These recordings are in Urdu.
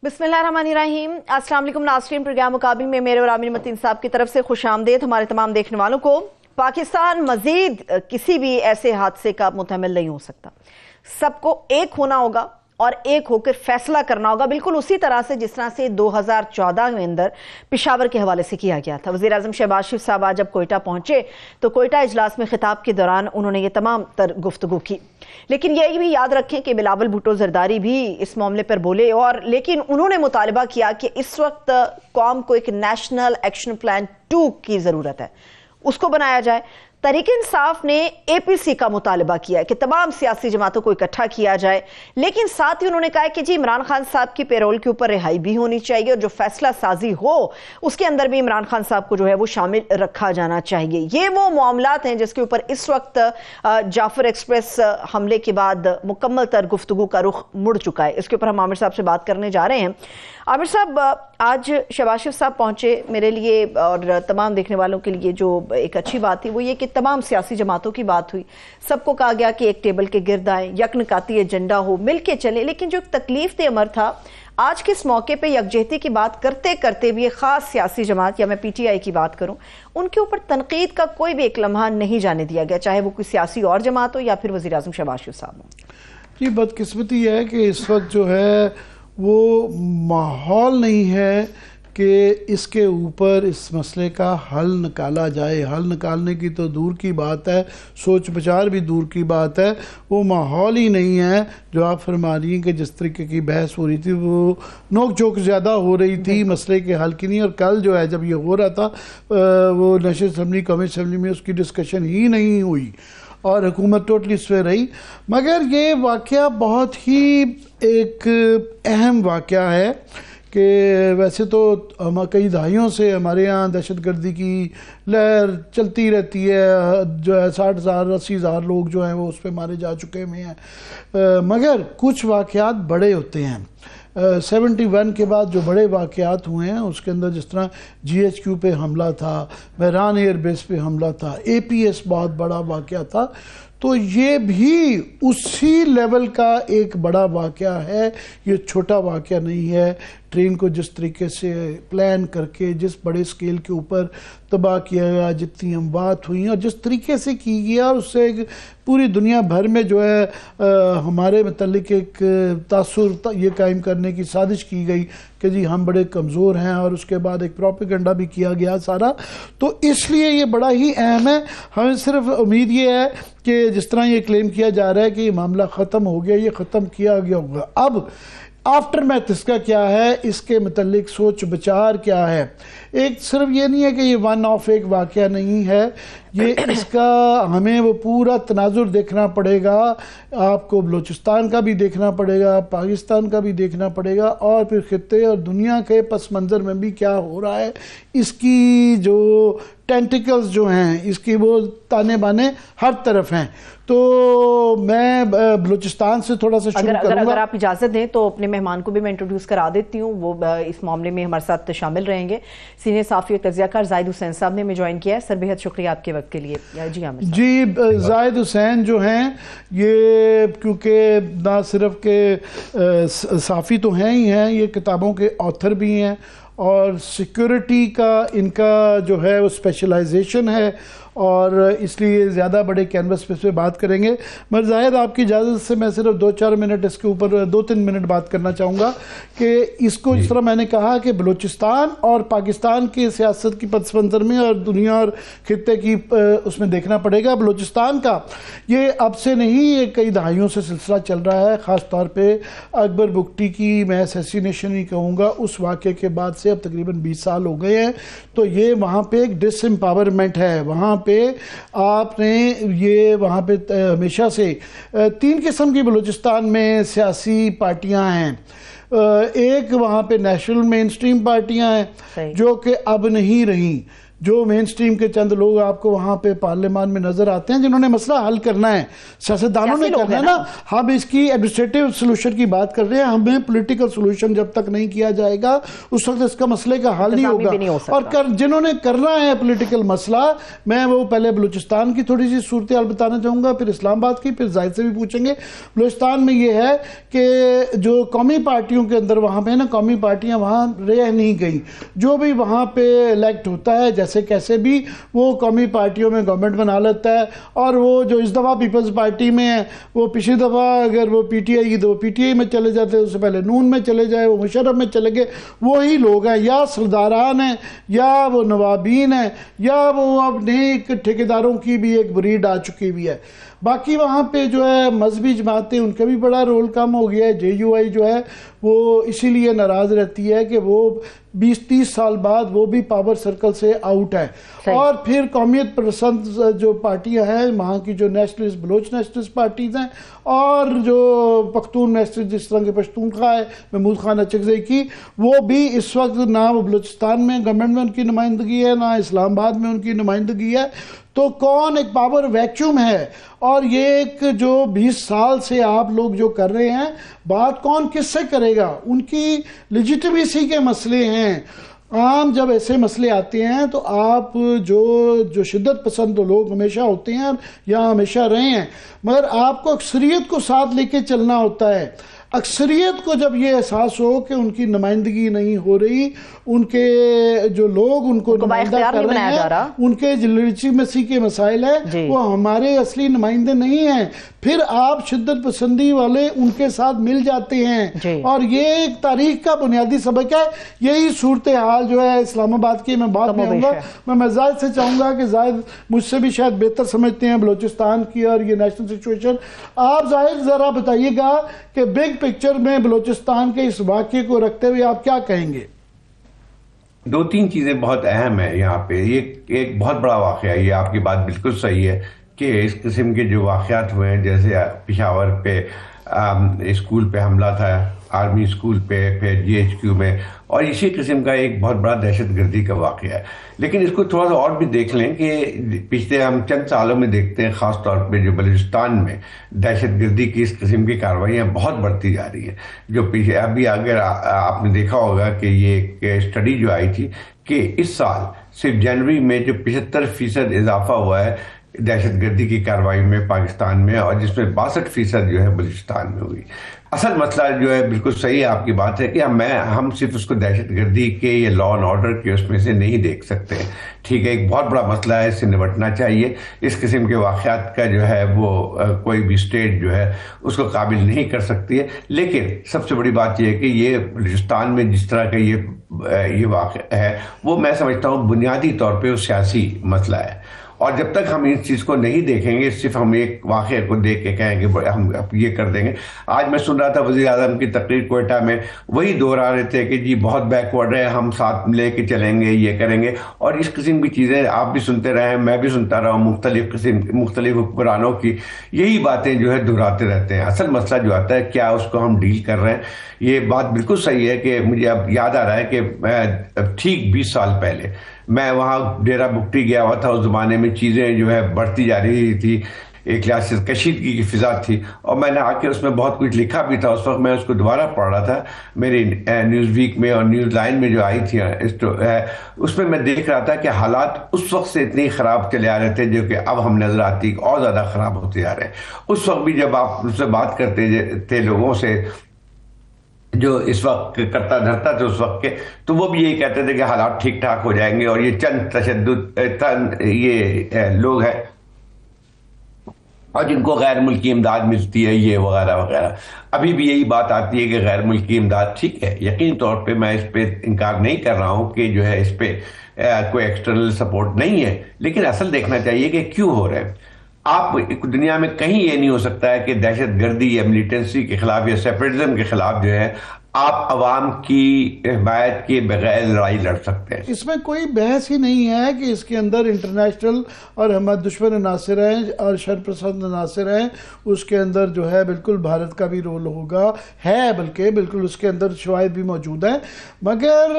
بسم اللہ الرحمن الرحیم۔ السلام علیکم ناظرین، پروگرام مقابل میں میرے اور عامر متین صاحب کی طرف سے خوش آمدید ہمارے تمام دیکھنے والوں کو۔ پاکستان مزید کسی بھی ایسے حادثے کا متحمل نہیں ہو سکتا، سب کو ایک ہونا ہوگا اور ایک ہو کر فیصلہ کرنا ہوگا، بالکل اسی طرح سے جس طرح سے 2014 میں اندر پشاور کے حوالے سے کیا گیا تھا۔ وزیر اعظم شہباز شریف صاحب آج جب کوئٹہ پہنچے تو کوئٹہ اجلاس میں خطاب کے دوران انہوں نے یہ تمام تر گفتگو کی، لیکن یہ بھی یاد رکھیں کہ بلاول بھٹو زرداری بھی اس معاملے پر بولے، اور لیکن انہوں نے مطالبہ کیا کہ اس وقت قوم کو ایک نیشنل ایکشن پلان 2 کی ضرورت ہے، اس کو بنایا جائے۔ تحریک انصاف نے اے پی سی کا مطالبہ کیا ہے کہ تمام سیاسی جماعتوں کو اکٹھا کیا جائے، لیکن ساتھ ہی انہوں نے کہا کہ جی عمران خان صاحب کی پیرول کے اوپر رہائی بھی ہونی چاہیے، اور جو فیصلہ سازی ہو اس کے اندر بھی عمران خان صاحب کو جو ہے وہ شامل رکھا جانا چاہیے۔ یہ وہ معاملات ہیں جس کے اوپر اس وقت جعفر ایکسپریس حملے کے بعد مکمل تر گفتگو کا رخ مڑ چکا ہے۔ اس کے اوپر ہم عامر صاحب سے بات کرنے جا رہے ہیں۔ عامر صاحب، آج شہباز شریف صاحب پہنچے، میرے لیے اور تمام دیکھنے والوں کے لیے جو ایک اچھی بات تھی وہ یہ کہ تمام سیاسی جماعتوں کی بات ہوئی، سب کو کہا گیا کہ ایک ٹیبل کے گرد آئیں، یکنکاتی ایجنڈا ہو، مل کے چلیں، لیکن جو تکلیف دہ امر تھا آج کے اس موقع پہ یکجہتی کی بات کرتے کرتے بھی ایک خاص سیاسی جماعت، یا میں پی ٹی آئی کی بات کروں، ان کے اوپر تنقید کا کوئی بھی ایک لمحہ نہیں جانے دیا گیا، چاہے وہ کوئی سیاسی اور جماعت ہو یا پھر وزیر اعظم شہباز شریف صاحب ہوں۔ یہ بدقسمتی ہے کہ اس وقت جو ہے وہ ماحول نہیں ہے کہ اس کے اوپر اس مسئلے کا حل نکالا جائے۔ حل نکالنے کی تو دور کی بات ہے، سوچ بچار بھی دور کی بات ہے، وہ ماحول ہی نہیں ہے۔ جو آپ فرما رہی ہیں کہ جس طریقے کی بحث ہو رہی تھی وہ نوک جھوک زیادہ ہو رہی تھی، مسئلے کے حل کی نہیں، اور کل جو ہے جب یہ ہو رہا تھا وہ نیشنل اسمبلی، قومی اسمبلی میں اس کی ڈسکشن ہی نہیں ہوئی اور حکومت ٹوٹلی اس پہ رہی۔ مگر یہ واقعہ بہت ہی ایک اہم واقعہ ہے کہ ویسے تو کئی دہائیوں سے ہمارے ہاں دہشت گردی کی لہر چلتی رہتی ہے، جو ہے 60,000 80,000 لوگ جو ہیں وہ اس پہ مارے جا چکے ہوئے ہیں، مگر کچھ واقعات بڑے ہوتے ہیں۔ 71 کے بعد جو بڑے واقعات ہوئے ہیں اس کے اندر جس طرح GHQ پہ حملہ تھا، مہران ایئر بیس پہ حملہ تھا، APS بہت بڑا واقعہ تھا، تو یہ بھی اسی لیول کا ایک بڑا واقعہ ہے، یہ چھوٹا واقعہ نہیں ہے۔ ٹرین کو جس طریقے سے پلان کر کے جس بڑے سکیل کے اوپر تباہ کیا گیا، جتنی اموات ہوئیں اور جس طریقے سے کی گیا، اور اس سے پوری دنیا بھر میں جو ہے ہمارے متعلق ایک تاثر یہ قائم کرنے کی سازش کی گئی کہ جی ہم بڑے کمزور ہیں، اور اس کے بعد ایک پروپیگنڈا بھی کیا گیا سارا۔ تو اس لیے یہ بڑا ہی اہم ہے۔ ہمیں صرف امید یہ ہے کہ جس طرح یہ کلیم کیا جا رہا ہے کہ یہ معاملہ ختم ہو گیا، یہ ختم کیا گیا ہوگا، اب آفٹر میتھ اس کا کیا ہے، اس کے متعلق سوچ بچار کیا ہے۔ ایک صرف یہ نہیں ہے کہ یہ ون آف ایک واقعہ نہیں ہے، یہ اس کا ہمیں وہ پورا تناظر دیکھنا پڑے گا۔ آپ کو بلوچستان کا بھی دیکھنا پڑے گا، پاکستان کا بھی دیکھنا پڑے گا، اور پھر خطے اور دنیا کے پس منظر میں بھی کیا ہو رہا ہے، اس کی جو ٹینٹیکلز جو ہیں، اس کی وہ تانے بانے ہر طرف ہیں۔ تو میں بلوچستان سے تھوڑا سا شروع کروں گا۔ اگر آپ اجازت دیں تو اپنے مہمان کو بھی میں انٹروڈیوس کرا دیتی ہوں، وہ اس معاملے میں ہمارے ساتھ شامل رہیں گے۔ سینئر صحافی و تجزیہ کار زاہد حسین صاحب نے ہمیں جوائن کیا ہے، سر بہت شکریہ آپ کے وقت کے لیے۔ جی عامر صاحب۔ جی، زاہد حسین جو ہیں یہ کیونکہ نہ صرف کہ صحافی تو ہیں ہی ہیں، یہ کتابوں کے آتھر بھی ہیں، اور سیکیورٹی کا ان کا جو ہے وہ اسپیشلائزیشن ہے، اور اس لیے زیادہ بڑے کینوس پہ اس پہ بات کریں گے۔ مگر زاہد آپ کی اجازت سے میں صرف 2-4 منٹ اس کے اوپر 2-3 منٹ بات کرنا چاہوں گا کہ اس کو جس طرح میں نے کہا کہ بلوچستان اور پاکستان کی سیاست کی پس منظر میں اور دنیا اور خطے کی اس میں دیکھنا پڑے گا۔ بلوچستان کا یہ اب سے نہیں، یہ کئی دہائیوں سے سلسلہ چل رہا ہے، خاص طور پہ اکبر بگٹی کی میں اسیسینیشن ہی کہوں گا، اس واقعے کے بعد سے اب تقریباً 20 سال ہو گئے ہیں۔ تو یہ وہاں پہ ایک ڈس امپاورمنٹ ہے، وہاں پہ آپ نے یہ وہاں پہ ہمیشہ سے 3 قسم کی بلوچستان میں سیاسی پارٹیاں ہیں۔ ایک وہاں پہ نیشنل مین سٹریم پارٹیاں ہیں جو کہ اب نہیں رہیں، جو مین سٹریم کے چند لوگ آپ کو وہاں پہ پارلیمان میں نظر آتے ہیں جنہوں نے مسئلہ حل کرنا ہے، سیاستدانوں نے کرنا ہے نا. ہم اس کی ایڈمنسٹریٹو سولوشن کی بات کر رہے ہیں، ہمیں پولیٹیکل سولوشن جب تک نہیں کیا جائے گا اس وقت اس کا مسئلے کا حل نہیں ہوگا. اور جنہوں نے کرنا ہے پولیٹیکل مسئلہ، میں وہ پہلے بلوچستان کی تھوڑی سی صورتحال بتانا چاہوں گا، پھر اسلام آباد کی، پھر زاہد سے بھی پوچھیں گے. بلوچستان میں یہ ہے کہ جو قومی پارٹیوں کے اندر وہاں پہ نا قومی پارٹیاں وہاں رہ نہیں گئی، جو بھی وہاں پہ الیکٹ ہوتا ہے جیسے کیسے بھی وہ قومی پارٹیوں میں گورنمنٹ بنا لیتا ہے. اور وہ جو اس دفعہ پیپلز پارٹی میں ہے وہ پچھلی دفعہ اگر وہ پی ٹی آئی کی تو وہ پی ٹی آئی میں چلے جاتے، اس سے پہلے نون میں چلے جائے، وہ مشرف میں چلے گئے. وہی لوگ ہیں، یا سرداران ہیں یا وہ نوابین ہیں یا وہ اپنے ٹھیکیداروں کی بھی ایک بریڈ آ چکی بھی ہے. باقی وہاں پہ جو ہے مذہبی جماعتیں ان کا بھی بڑا رول کم ہو گیا ہے. جے یو آئی جو ہے وہ اسی لیے ناراض رہتی ہے کہ وہ 20-30 سال بعد وہ بھی پاور سرکل سے آؤٹ ہے. اور پھر قومیت پسند جو پارٹیاں ہیں وہاں کی جو نیشنلسٹ بلوچ نیشنلسٹ پارٹیز ہیں اور جو پختون نیشنلسٹ جس طرح کے پشتونخوا ہے محمود خان اچکزئی کی، وہ بھی اس وقت نہ وہ بلوچستان میں گورنمنٹ میں ان کی نمائندگی ہے نہ اسلام آباد میں ان کی نمائندگی ہے. تو کون ایک پاور ویکیوم ہے. اور یہ ایک جو 20 سال سے آپ لوگ جو کر رہے ہیں بات کون کس سے کرے گا؟ ان کی لیجیٹمیسی کے مسئلے ہیں. عام جب ایسے مسئلے آتے ہیں تو آپ جو شدت پسند لوگ ہمیشہ ہوتے ہیں یا ہمیشہ رہے ہیں، مگر آپ کو اکثریت کو ساتھ لے کے چلنا ہوتا ہے. اکثریت کو جب یہ احساس ہو کہ ان کی نمائندگی نہیں ہو رہی، ان کے جو لوگ ان کو نمائندہ کر رہے ہیں ان کے لیجیٹمیسی کے مسائل ہیں، وہ ہمارے اصلی نمائندے نہیں ہیں، پھر آپ شدت پسندی والے ان کے ساتھ مل جاتے ہیں. اور یہ ایک تاریخ کا بنیادی سبق ہے. یہی صورتحال جو ہے اسلام آباد کی میں بات میں آؤں گا. میں زاہد سے چاہوں گا کہ زاہد مجھ سے بھی شاید بہتر سمجھتے ہیں بلوچستان کی اور یہ نیشنل سچویشن. آپ زاہد ذرا بتائیے گا کہ بگ پکچر میں بلوچستان کے اس واقعے کو رکھتے ہوئے آپ کیا کہیں گے؟ 2-3 چیزیں بہت اہم ہیں یہاں پہ. یہ ایک بہت بڑا واقعہ ہے، یہ آپ کی بات بالکل صحیح ہے کہ اس قسم کے جو واقعات ہوئے ہیں جیسے پشاور پہ اسکول پہ حملہ تھا، آرمی اسکول پہ، پھر جی ایچ کیو میں، اور اسی قسم کا ایک بہت بڑا دہشت گردی کا واقعہ ہے. لیکن اس کو تھوڑا سا اور بھی دیکھ لیں کہ پچھلے ہم چند سالوں میں دیکھتے ہیں خاص طور پہ جو بلوچستان میں دہشت گردی کی اس قسم کی کارروائیاں بہت بڑھتی جا رہی ہیں. جو پیچھے ابھی اگر آپ نے دیکھا ہوگا کہ یہ اسٹڈی جو آئی تھی کہ اس سال صرف جنوری میں جو 75% اضافہ ہوا ہے دہشت گردی کی کارروائی میں پاکستان میں، اور جس میں 62% جو ہے بلوچستان میں ہوئی. اصل مسئلہ جو ہے بالکل صحیح آپ کی بات ہے کہ ہم صرف اس کو دہشت گردی کے یا لا اینڈ آرڈر کے اس میں سے نہیں دیکھ سکتے. ٹھیک ہے، ایک بہت بڑا مسئلہ ہے، اس سے نمٹنا چاہیے. اس قسم کے واقعات کا جو ہے وہ کوئی بھی اسٹیٹ جو ہے اس کو قابل نہیں کر سکتی ہے. لیکن سب سے بڑی بات یہ ہے کہ یہ بلوچستان میں جس طرح کا یہ واقعہ ہے وہ میں سمجھتا ہوں بنیادی طور پہ وہ سیاسی مسئلہ ہے. اور جب تک ہم اس چیز کو نہیں دیکھیں گے، صرف ہم ایک واقعے کو دیکھ کے کہیں گے ہم یہ کر دیں گے. آج میں سن رہا تھا وزیر اعظم کی تقریر کوئٹہ میں، وہی دہرا رہے تھے کہ جی بہت بیکورڈ ہے، ہم ساتھ لے کے چلیں گے، یہ کریں گے. اور اس قسم کی چیزیں آپ بھی سنتے رہے ہیں، میں بھی سنتا رہا ہوں، مختلف حکمرانوں کی یہی باتیں جو ہے دہراتے رہتے ہیں. اصل مسئلہ جو آتا ہے کیا اس کو ہم ڈیل کر رہے ہیں. یہ بات بالکل صحیح ہے کہ مجھے اب یاد آ رہا ہے کہ میں ٹھیک 20 سال پہلے میں وہاں ڈیرہ بگٹی گیا ہوا تھا. اس زمانے میں چیزیں جو ہے بڑھتی جا رہی تھی، ایک لحاظ سے کشیدگی کی فضا تھی، اور میں نے آ کے اس میں بہت کچھ لکھا بھی تھا. اس وقت میں اس کو دوبارہ پڑھ رہا تھا میری نیوز ویک میں اور نیوز لائن میں جو آئی تھی، اس میں میں دیکھ رہا تھا کہ حالات اس وقت سے اتنی خراب چلے آ رہے تھے جو کہ اب ہم نظر آتی اور زیادہ خراب ہوتے جا رہے ہیں. اس وقت بھی جب آپ اس سے بات کرتے تھے لوگوں سے جو اس وقت کرتا دھرتا تھے اس وقت کے، تو وہ بھی یہی کہتے تھے کہ حالات ٹھیک ٹھاک ہو جائیں گے اور یہ چند تشدد یہ لوگ ہیں اور جن کو غیر ملکی امداد ملتی ہے یہ وغیرہ وغیرہ. ابھی بھی یہی بات آتی ہے کہ غیر ملکی امداد ٹھیک ہے، یقینی طور پہ میں اس پہ انکار نہیں کر رہا ہوں کہ جو ہے اس پہ کوئی ایکسٹرنل سپورٹ نہیں ہے، لیکن اصل دیکھنا چاہیے کہ کیوں ہو رہے ہیں. آپ دنیا میں کہیں یہ نہیں ہو سکتا ہے کہ دہشت گردی یا ملیٹنسی کے خلاف یا سیپریٹزم کے خلاف جو ہے آپ عوام کی حمایت کے بغیر لڑائی لڑ سکتے ہیں. اس میں کوئی بحث ہی نہیں ہے کہ اس کے اندر انٹرنیشنل اور ہمارے دشمن عناصر ہیں اور شر پسند عناصر ہیں. اس کے اندر جو ہے بالکل بھارت کا بھی رول ہوگا ہے، بلکہ بالکل اس کے اندر شواہد بھی موجود ہیں. مگر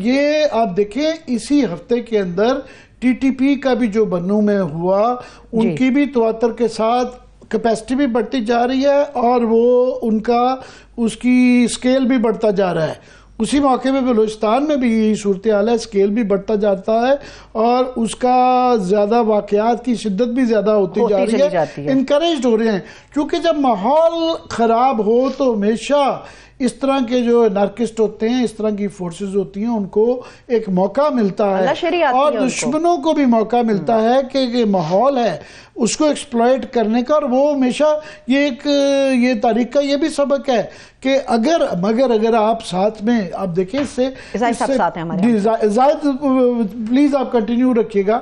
یہ آپ دیکھیں اسی ہفتے کے اندر ٹی ٹی پی کا بھی جو بنو میں ہوا، ان کی بھی تواتر کے ساتھ کیپیسٹی بھی بڑھتی جا رہی ہے اور وہ ان کا اس کی سکیل بھی بڑھتا جا رہا ہے. اسی موقع میں بلوچستان میں بھی یہی صورتحال ہے، سکیل بھی بڑھتا جاتا ہے اور اس کا زیادہ واقعات کی شدت بھی زیادہ ہوتی جا رہی ہے، انکریجڈ ہو رہے ہیں. کیونکہ جب ماحول خراب ہو تو ہمیشہ اس طرح کے جو نارکسٹ ہوتے ہیں، اس طرح کی فورسز ہوتی ہیں، ان کو ایک موقع ملتا ہے اور دشمنوں کو بھی موقع ملتا ہے کہ یہ ماحول ہے اس کو ایکسپلائٹ کرنے کا. اور وہ ہمیشہ یہ تاریخ کا یہ بھی سبق ہے کہ اگر آپ ساتھ میں آپ دیکھیں اس سے زائد پلیز آپ کنٹینیو رکھیے گا.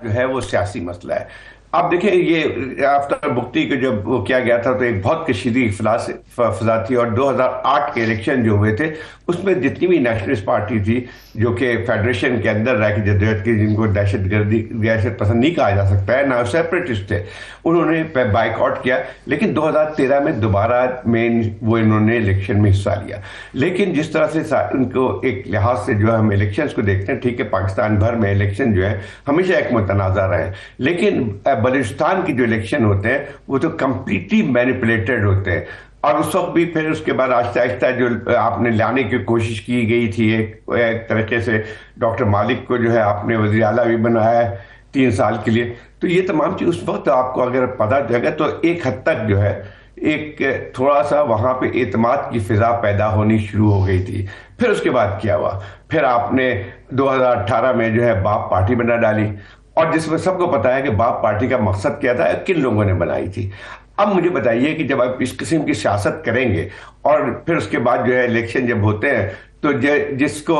جو ہے وہ سیاسی مسئلہ ہے. آپ دیکھیں یہ آفتاب بگٹی کو جب وہ کیا گیا تھا تو ایک بہت کشیدگی فضا تھی. اور 2008 کے الیکشن جو ہوئے تھے اس میں جتنی بھی نیشنلسٹ پارٹی تھی جو کہ فیڈریشن کے اندر رہ کے جدوجہد کی، جن کو دہشت پسند نہیں کہا جا سکتا ہے، نہ سیپریٹسٹ تھے، انہوں نے بائیک آؤٹ کیا. لیکن 2013 میں دوبارہ انہوں نے الیکشن میں حصہ لیا. لیکن جس طرح سے ان کو ایک لحاظ سے جو ہم الیکشنز کو دیکھتے ہیں، ٹھیک ہے پاکستان بھر میں الیکشن جو ہے ہمیشہ ایک متنازع رہے، لیکن بلوچستان کی جو الیکشن ہوتے ہیں وہ تو کمپلیٹلی مینیپولیٹڈ ہوتے ہیں. اور اس وقت بھی پھر اس کے بعد آہستہ آہستہ جو آپ نے لانے کی کوشش کی گئی تھی ایک طریقے سے ڈاکٹر مالک کو جو ہے آپ نے وزیر اعلیٰ بھی بنایا ہے 3 سال کے لیے. تو یہ تمام چیز اس وقت آپ کو اگر پتہ چلے گا تو ایک حد تک جو ہے ایک تھوڑا سا وہاں پہ اعتماد کی فضا پیدا ہونی شروع ہو گئی تھی. پھر اس کے بعد کیا ہوا، پھر آپ نے 2018 میں جو ہے باپ پارٹی بنا ڈالی، اور جس میں سب کو پتا ہے کہ باپ پارٹی کا مقصد کیا تھا، کن لوگوں نے بنائی تھی. اب مجھے بتائیے کہ جب آپ اس قسم کی سیاست کریں گے اور پھر اس کے بعد جو ہے الیکشن جب ہوتے ہیں تو جس کو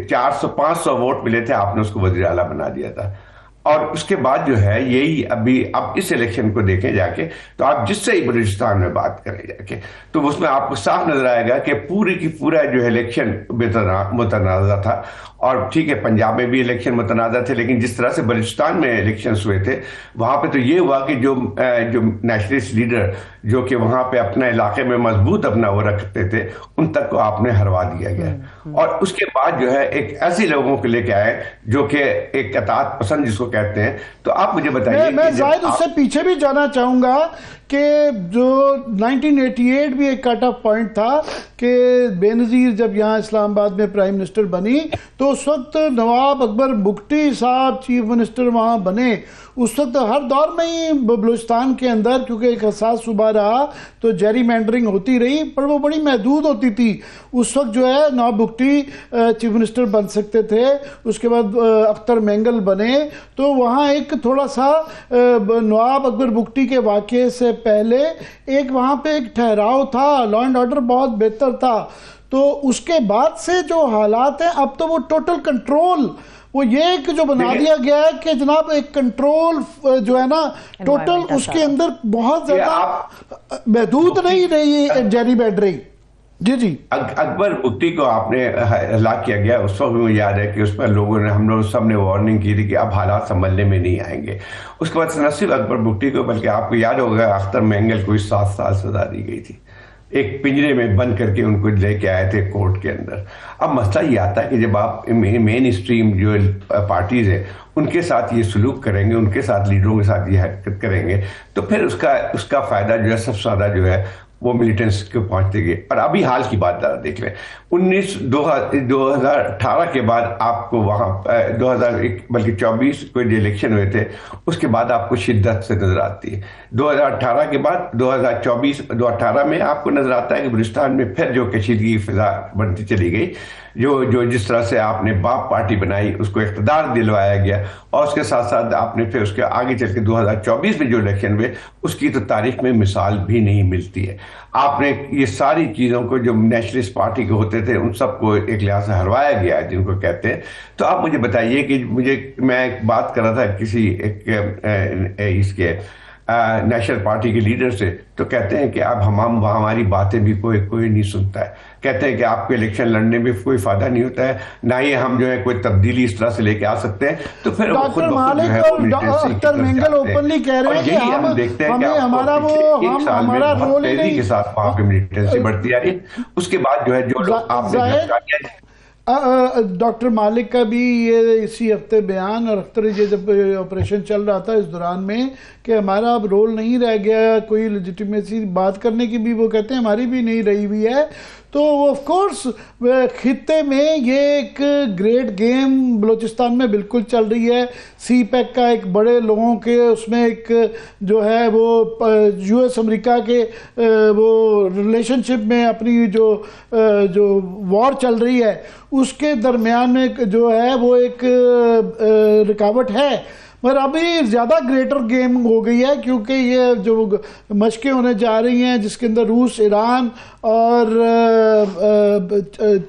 400-500 ووٹ ملے تھے آپ نے اس کو وزیر اعلیٰ بنا دیا تھا. اور اس کے بعد جو ہے یہی اب اس الیکشن کو دیکھیں جا کے تو آپ جس سے ہی بلوچستان میں بات کریں جا کے تو اس میں آپ کو صاف نظر آئے گا کہ پوری کی پورا جو ہے الیکشن متنازع تھا. اور ٹھیک ہے پنجاب میں بھی الیکشن متنازع تھے، لیکن جس طرح سے بلوچستان میں الیکشنز ہوئے تھے وہاں پہ تو یہ ہوا کہ جو نیشنلسٹ لیڈر جو کہ وہاں پہ اپنے علاقے میں مضبوط اپنا وہ رکھتے تھے ان تک کو آپ نے ہروا دیا گیا. اور اس کے بعد جو ہے ایک ایسے لوگوں کو لے کے آئے جو کہ ایک اطاعت پسند جس کو کہتے ہیں. تو آپ مجھے بتائیے، میں زائد اس سے پیچھے بھی جانا چاہوں گا کہ جو 1988 بھی ایک کٹ آف پوائنٹ تھا کہ بے نظیر جب یہاں اسلام آباد میں پرائم منسٹر بنی تو اس وقت نواب اکبر بگٹی صاحب چیف منسٹر وہاں بنے. اس وقت ہر دور میں ہی بلوچستان کے اندر کیونکہ ایک حساس صوبہ رہا تو جیری مینڈرنگ ہوتی رہی، پر وہ بڑی محدود ہوتی تھی. اس وقت جو ہے نواب بگٹی چیف منسٹر بن سکتے تھے، اس کے بعد اختر مینگل بنے. تو وہاں ایک تھوڑا سا نواب اکبر بگٹی کے واقعے سے پہلے ایک وہاں پہ ایک ٹھہراؤ تھا، لا اینڈ آرڈر بہت بہتر تھا. تو اس کے بعد سے جو حالات ہیں اب تو وہ ٹوٹل کنٹرول وہ یہ کہ جو بنا دیا گیا ہے کہ جناب ایک کنٹرول جو ہے نا ٹوٹل اس کے اندر بہت زیادہ محدود نہیں رہی جیری مینڈرنگ. جی اکبر بگٹی کو آپ نے ہلاک کیا گیا. اس وقت مجھے یاد ہے کہ اس پر لوگوں نے ہم لوگ سب نے وارننگ کی تھی کہ اب حالات سنبھلنے میں نہیں آئیں گے. اس کے بعد نہ صرف اکبر بگٹی کو بلکہ آپ کو یاد ہوگا اختر مینگل کو 7 سال سزا دی گئی تھی، ایک پنجرے میں بند کر کے ان کو لے کے آئے تھے کورٹ کے اندر. اب مسئلہ یہ آتا ہے کہ جب آپ مین اسٹریم جو پارٹیز ہیں ان کے ساتھ یہ سلوک کریں گے، ان کے ساتھ لیڈروں کے ساتھ یہ حرکت کریں گے تو پھر اس کا فائدہ جو ہے سب سے زیادہ جو ہے وہ ملیٹنٹس کو پہنچتے گئے. اور ابھی حال کی بات دیکھ لیں، 2018 کے بعد آپ کو وہاں 2001 بلکہ 24 کوئی جو الیکشن ہوئے تھے اس کے بعد آپ کو شدت سے نظر آتی ہے. 2018 کے بعد 2018 میں آپ کو نظر آتا ہے کہ بلوچستان میں پھر جو کشیدگی فضا بنتی چلی گئی، جو جس طرح سے آپ نے باپ پارٹی بنائی اس کو اقتدار دلوایا گیا، اور اس کے ساتھ ساتھ آپ نے پھر اس کے آگے چل کے 2024 میں جو الیکشن ہوئے اس کی تو تاریخ میں مثال بھی نہیں ملتی ہے. آپ نے یہ ساری چیزوں کو جو نیشنلسٹ پارٹی کے ہوتے تھے ان سب کو ایک لحاظ سے ہروایا گیا ہے جن کو کہتے ہیں. تو آپ مجھے بتائیے کہ میں ایک بات کر رہا تھا کسی اس کے نیشنل پارٹی کے لیڈر سے تو کہتے ہیں کہ اب ہماری باتیں بھی کوئی نہیں سنتا ہے. کہتے ہیں کہ آپ کو الیکشن لڑنے میں کوئی فائدہ نہیں ہوتا ہے, نہ ہی ہم جو ہے کوئی تبدیلی اس طرح سے لے کے آ سکتے ہیں. تو پھر ڈاکٹر مالک اور ڈاکٹر مینگل اوپنلی کہہ رہے ہیں کہ ہم دیکھتے ہیں کہ ہمارا رول ہی نہیں, کے ساتھ وہاں پہ ملیٹنسی بڑھتی جا رہی ہے. اس کے بعد جو ہے جو لوگ آپ نے ڈاکٹر مالک کا بھی یہ اسی ہفتے بیان, اور اختر یہ جب آپریشن چل رہا تھا اس دوران میں, کہ ہمارا اب رول نہیں رہ گیا کوئی لیجیٹیمیسی بات کرنے کی, بھی وہ کہتے ہیں ہماری بھی نہیں رہی ہوئی ہے. تو آف کورس خطے میں یہ ایک گریٹ گیم بلوچستان میں بالکل چل رہی ہے. سی پیک کا ایک بڑے لوگوں کے اس میں ایک جو ہے وہ یو ایس امریکہ کے وہ ریلیشن شپ میں اپنی جو وار چل رہی ہے اس کے درمیان میں جو ہے وہ ایک رکاوٹ ہے. مگر ابھی زیادہ گریٹر گیم ہو گئی ہے, کیونکہ یہ جو مشقیں ہونے جا رہی ہیں جس کے اندر روس, ایران اور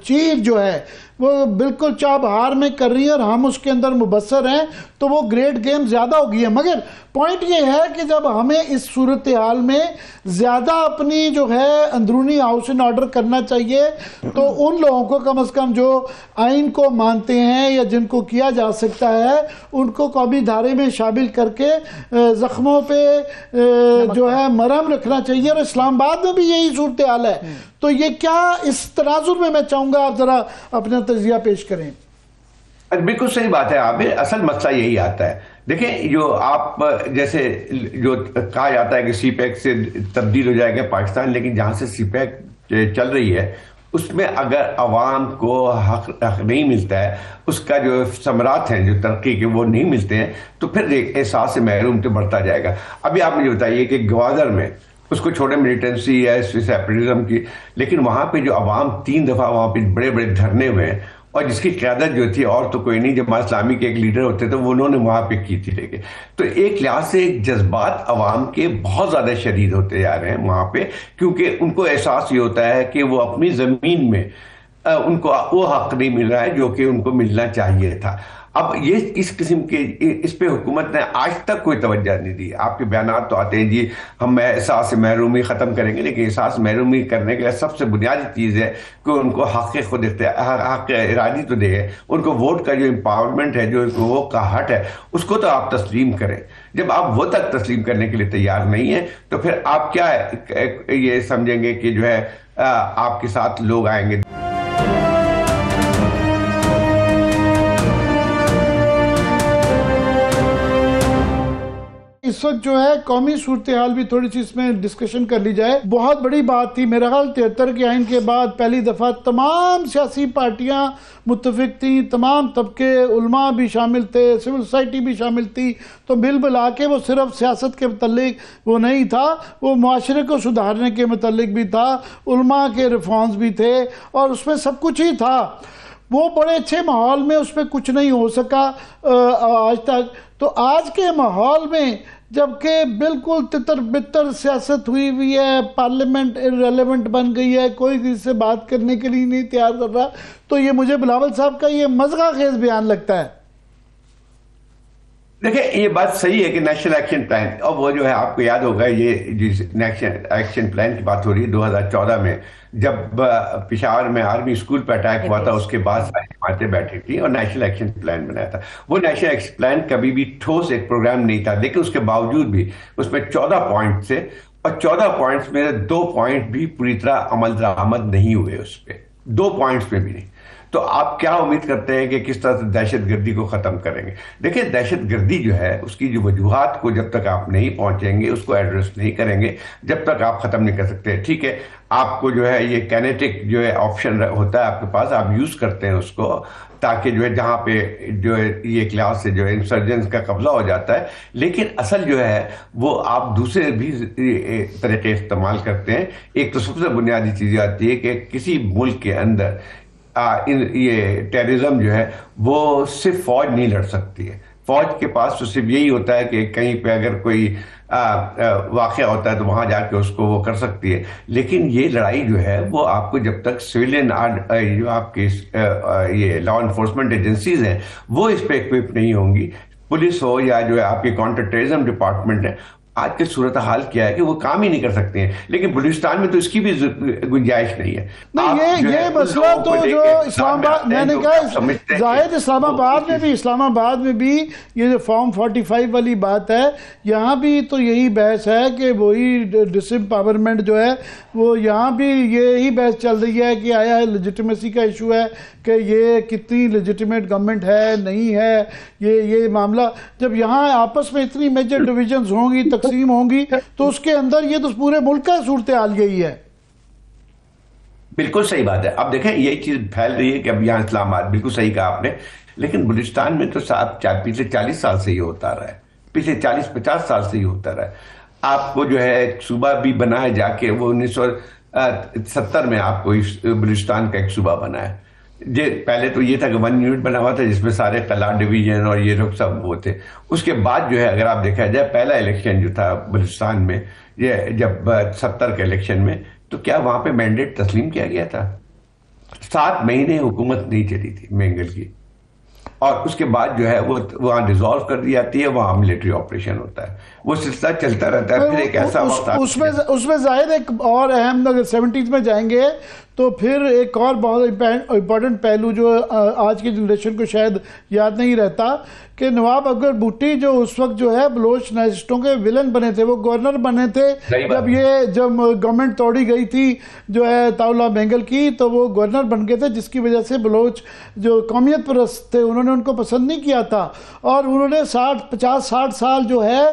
چین جو ہے وہ بالکل چابہار میں کر رہی ہے اور ہم اس کے اندر مبصر ہیں, تو وہ گریٹ گیم زیادہ ہو گئی ہے. مگر پوائنٹ یہ ہے کہ جب ہمیں اس صورتحال میں زیادہ اپنی جو ہے اندرونی ہاؤس اینڈ آرڈر کرنا چاہیے, تو ان لوگوں کو کم از کم جو آئین کو مانتے ہیں یا جن کو کیا جا سکتا ہے ان کو قومی دھارے میں شامل کر کے زخموں پہ جو ہے مرہم رکھنا چاہیے. اور اسلام آباد میں بھی یہی صورتحال ہے. تو یہ کیا اس تناظر میں چاہوں گا آپ ذرا اپنا تجزیہ پیش کریں. بالکل صحیح بات ہے عابر, اصل مسئلہ یہی آتا ہے. دیکھیں جو آپ جیسے جو کہا جاتا ہے کہ سی پیک سے تبدیل ہو جائے گا پاکستان, لیکن جہاں سے سی پیک چل رہی ہے اس میں اگر عوام کو حق نہیں ملتا ہے, اس کا جو ثمرات ہیں جو ترقی کے وہ نہیں ملتے ہیں, تو پھر احساس سے محروم تو بڑھتا جائے گا. ابھی آپ مجھے بتائیے کہ گوادر میں اس کو چھوڑے ملیٹنسی یا سیپریٹزم کی, لیکن وہاں پہ جو عوام 3 دفعہ وہاں پہ بڑے بڑے دھرنے ہوئے ہیں, اور جس کی قیادت جو تھی اور تو کوئی نہیں, جماعت اسلامی کے ایک لیڈر ہوتے تھے, وہ انہوں نے وہاں پہ کی تھی لے کے. تو ایک لحاظ سے جذبات عوام کے بہت زیادہ شدید ہوتے جا رہے ہیں وہاں پہ, کیونکہ ان کو احساس یہ ہوتا ہے کہ وہ اپنی زمین میں ان کو وہ حق نہیں مل رہا ہے جو کہ ان کو ملنا چاہیے تھا. اب یہ اس قسم کے اس پہ حکومت نے آج تک کوئی توجہ نہیں دی. آپ کے بیانات تو آتے ہیں جی ہم احساس محرومی ختم کریں گے, لیکن احساس محرومی کرنے کے لیے سب سے بنیادی چیز ہے کہ ان کو حق خود حق ارادی تو دے, ان کو ووٹ کا جو امپاورمنٹ ہے, جو وہ کا حق ہے, اس کو تو آپ تسلیم کریں. جب آپ وہ تک تسلیم کرنے کے لیے تیار نہیں ہیں تو پھر آپ کیا یہ سمجھیں گے کہ جو ہے آپ کے ساتھ لوگ آئیں گے. اس وقت جو ہے قومی صورتحال بھی تھوڑی سی اس میں ڈسکشن کر لی جائے. بہت بڑی بات تھی میرا خیال 73 کے آئین کے بعد پہلی دفعہ تمام سیاسی پارٹیاں متفق تھیں, تمام طبقے, علماء بھی شامل تھے, سول سوسائٹی بھی شامل تھی. تو مل ملا کے وہ صرف سیاست کے متعلق وہ نہیں تھا, وہ معاشرے کو سدھارنے کے متعلق بھی تھا, علماء کے ریفارمز بھی تھے, اور اس میں سب کچھ ہی تھا. وہ بڑے اچھے ماحول میں اس پہ کچھ نہیں ہو سکا آج تک. تو آج کے ماحول میں جبکہ بالکل تتر بتر سیاست ہوئی ہے, پارلیمنٹ ارریلیونٹ بن گئی ہے, کوئی کسی سے بات کرنے کے لیے نہیں تیار کر رہا, تو یہ مجھے بلاول صاحب کا یہ مضغہ خیز بیان لگتا ہے. دیکھیں یہ بات صحیح ہے کہ نیشنل ایکشن پلان, اور وہ جو ہے آپ کو یاد ہوگا یہ نیشنل ایکشن پلان کی بات ہو رہی ہے 2014 میں جب پشاور میں آرمی اسکول پہ اٹیک ہوا تھا, اس کے بعد ساری جماعتیں بیٹھی تھیں اور نیشنل ایکشن پلان بنایا تھا. وہ نیشنل ایکشن پلان کبھی بھی ٹھوس ایک پروگرام نہیں تھا, لیکن اس کے باوجود بھی اس میں 14 پوائنٹ تھے, اور 14 پوائنٹس میں 2 پوائنٹ بھی پوری طرح عمل درآمد نہیں ہوئے اس پہ, 2 پوائنٹس پہ بھی نہیں. تو آپ کیا امید کرتے ہیں کہ کس طرح سے دہشت گردی کو ختم کریں گے؟ دیکھیں دہشت گردی جو ہے اس کی جو وجوہات کو جب تک آپ نہیں پہنچیں گے, اس کو ایڈریس نہیں کریں گے, جب تک آپ ختم نہیں کر سکتے. ٹھیک ہے آپ کو جو ہے یہ کینیٹک جو ہے آپشن ہوتا ہے آپ کے پاس, آپ یوز کرتے ہیں اس کو تاکہ جو ہے جہاں پہ جو ہے یہ کلاس سے جو ہے انسرجنس کا قبضہ ہو جاتا ہے, لیکن اصل جو ہے وہ آپ دوسرے بھی طریقے استعمال کرتے ہیں. ایک تو سب سے بنیادی چیز آتی ہے کہ کسی ملک کے اندر یہ ٹیررزم جو ہے وہ صرف فوج نہیں لڑ سکتی ہے. فوج کے پاس تو صرف یہی ہوتا ہے کہ کہیں پہ اگر کوئی واقعہ ہوتا ہے تو وہاں جا کے اس کو وہ کر سکتی ہے, لیکن یہ لڑائی جو ہے وہ آپ کو جب تک سویلین جو آپ کی یہ لا انفورسمنٹ ایجنسیز ہیں وہ اس پہ اکوپ نہیں ہوں گی, پولیس ہو یا جو ہے آپ کی کاؤنٹر ٹیررزم ڈپارٹمنٹ ہے, آج کی صورتحال کیا ہے کہ وہ کام ہی نہیں کر سکتے ہیں، لیکن بلوچستان میں تو اس کی بھی گنجائش نہیں ہے۔ نہیں، یہ مسئلہ تو جو اسلام آباد، میں نے کہا زاہد اسلام آباد میں بھی یہ جو فارم 45 والی بات ہے، یہاں بھی تو یہی بحث ہے کہ وہی ڈس امپاورمنٹ جو ہے وہ یہاں بھی یہی بحث چل رہی ہے کہ آیا ہے لیجٹیمیسی کا ایشو ہے کہ یہ کتنی لیجٹیمیٹ گورنمنٹ ہے نہیں ہے، یہ معاملہ جب یہاں آپس میں اتنی میجر ڈویژنز ہوں گی، تقسیم ہوں گی، تو اس کے اندر یہ تو پورے ملک کا صورتحال یہی ہے۔ بالکل صحیح بات ہے۔ اب دیکھیں یہی چیز پھیل رہی ہے کہ اب یہاں اسلام آباد، بالکل صحیح کہا آپ نے، لیکن بلوچستان میں تو پچھلے 40 سال سے یہ ہوتا رہا ہے، پچھلے 40-50 سال سے یہ ہوتا رہا ہے۔ آپ کو جو ہے ایک صوبہ بھی بنا ہے جا کے، وہ 1970 میں آپ کو بلوچستان کا ایک صوبہ بنا ہے۔ پہلے تو یہ تھا کہ 1 یونٹ بنا ہوا تھا جس میں سارے قلعہ ڈویژن اور یہ لوگ سب وہ تھے۔ اس کے بعد جو ہے اگر آپ دیکھا جائے پہلا الیکشن جو تھا بلوچستان میں، یہ جب 70 کے الیکشن میں، تو کیا وہاں پہ مینڈیٹ تسلیم کیا گیا تھا؟ 7 مہینے حکومت نہیں چلی تھی مینگل کی، اور اس کے بعد جو ہے وہ وہاں ڈیزالو کر دی جاتی ہے، وہاں ملٹری آپریشن ہوتا ہے، وہ سلسلہ چلتا رہتا ہے۔ پھر ایک ایسا وقت اس میں ظاہر ایک اور اہم، اگر 70s میں جائیں گے تو پھر ایک اور بہت امپورٹنٹ پہلو جو آج کی جنریشن کو شاید یاد نہیں رہتا کہ نواب اکبر بھٹی جو اس وقت جو ہے بلوچ نیشنلسٹوں کے ولن بنے تھے، وہ گورنر بنے تھے جب گورنمنٹ توڑی گئی تھی جو ہے طاولہ مینگل کی، تو وہ گورنر بن گئے تھے، جس کی وجہ سے بلوچ جو قومیت پرست تھے انہوں نے ان کو پسند نہیں کیا تھا، اور انہوں نے 50-60 سال جو ہے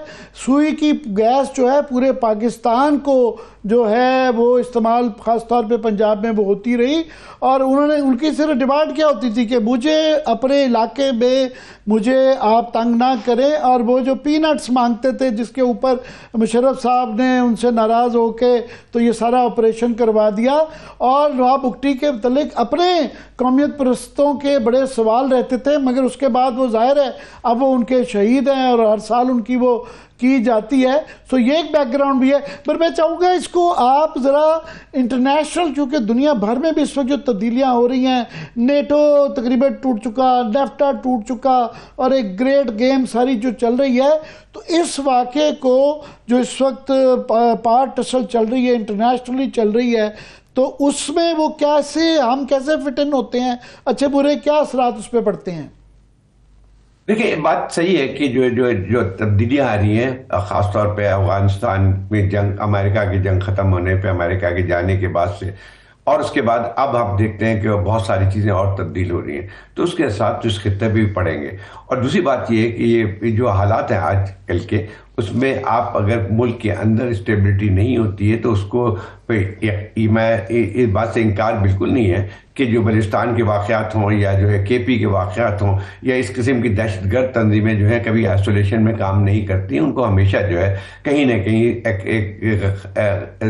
سوئی کی گیس جو ہے پورے پاکستان کو جو ہے وہ استعمال، خاص طور پہ پنجاب میں وہ ہوتی رہی، اور انہوں نے ان کی صرف ڈیمانڈ کیا ہوتی تھی کہ مجھے اپنے علاقے میں مجھے آپ تنگ نہ کریں، اور وہ جو پی نٹس مانگتے تھے جس کے اوپر مشرف صاحب نے ان سے ناراض ہو کے تو یہ سارا آپریشن کروا دیا، اور نواب بگٹی کے متعلق اپنے قومیت پرستوں کے بڑے سوال رہتے تھے، مگر اس کے بعد وہ ظاہر ہے اب وہ ان کے شہید ہیں اور ہر سال ان کی وہ کی جاتی ہے۔ سو یہ ایک بیک گراؤنڈ بھی ہے، پر میں چاہوں گا اس کو آپ ذرا انٹرنیشنل، چونکہ دنیا بھر میں بھی اس وقت جو تبدیلیاں ہو رہی ہیں، نیٹو تقریباً ٹوٹ چکا، نیفٹا ٹوٹ چکا، اور ایک گریٹ گیم ساری جو چل رہی ہے، تو اس واقعے کو جو اس وقت پارٹ ٹسل چل رہی ہے، انٹرنیشنلی چل رہی ہے، تو اس میں وہ ہم کیسے فٹ ان ہوتے ہیں، اچھے برے کیا اثرات اس پہ پڑتے ہیں؟ دیکھیں بات صحیح ہے کہ جو تبدیلیاں آ رہی ہیں، خاص طور پہ افغانستان میں جنگ، امریکہ کی جنگ ختم ہونے پہ، امریکہ کے جانے کے بعد سے، اور اس کے بعد اب آپ دیکھتے ہیں کہ بہت ساری چیزیں اور تبدیل ہو رہی ہیں، تو اس کے ساتھ اس خطے بھی پڑیں گے۔ اور دوسری بات یہ ہے کہ یہ جو حالات ہیں آج کل کے، اس میں آپ اگر ملک کے اندر اسٹیبلٹی نہیں ہوتی ہے تو اس کو میں اس بات سے انکار بالکل نہیں ہے کہ جو بلوچستان کے واقعات ہوں یا جو ہے کے پی کے واقعات ہوں یا اس قسم کی دہشت گرد تنظیمیں جو ہیں کبھی آئسولیشن میں کام نہیں کرتی، ان کو ہمیشہ جو ہے کہیں نہ کہیں ایک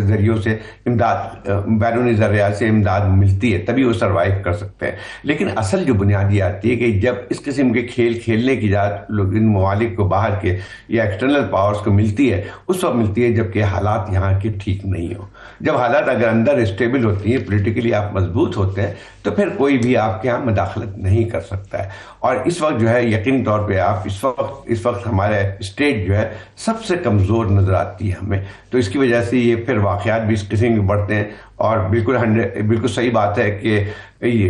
ذریعوں سے امداد، بیرونی ذرائع سے امداد ملتی ہے، تبھی وہ سروائیو کر سکتے ہیں۔ لیکن اصل جو بنیادی آتی ہے کہ جب اس قسم کے کھیل کھیلنے کی اجازت لوگ ان ممالک کو باہر کے یا ایکسٹرنل پاورز کو ملتی ہے، اس وقت ملتی ہے جبکہ حالات یہاں کے ٹھیک نہیں ہو۔ جب حالات اگر اندر اسٹیبل ہوتی ہیں، پولیٹیکلی آپ مضبوط ہوتے ہیں، تو پھر کوئی بھی آپ کے یہاں مداخلت نہیں کر سکتا ہے۔ اور اس وقت جو ہے یقینی طور پہ آپ اس وقت ہمارے اسٹیٹ جو ہے سب سے کمزور نظر آتی ہے ہمیں، تو اس کی وجہ سے یہ پھر واقعات بھی اس قسم کے بڑھتے ہیں۔ اور بالکل صحیح بات ہے کہ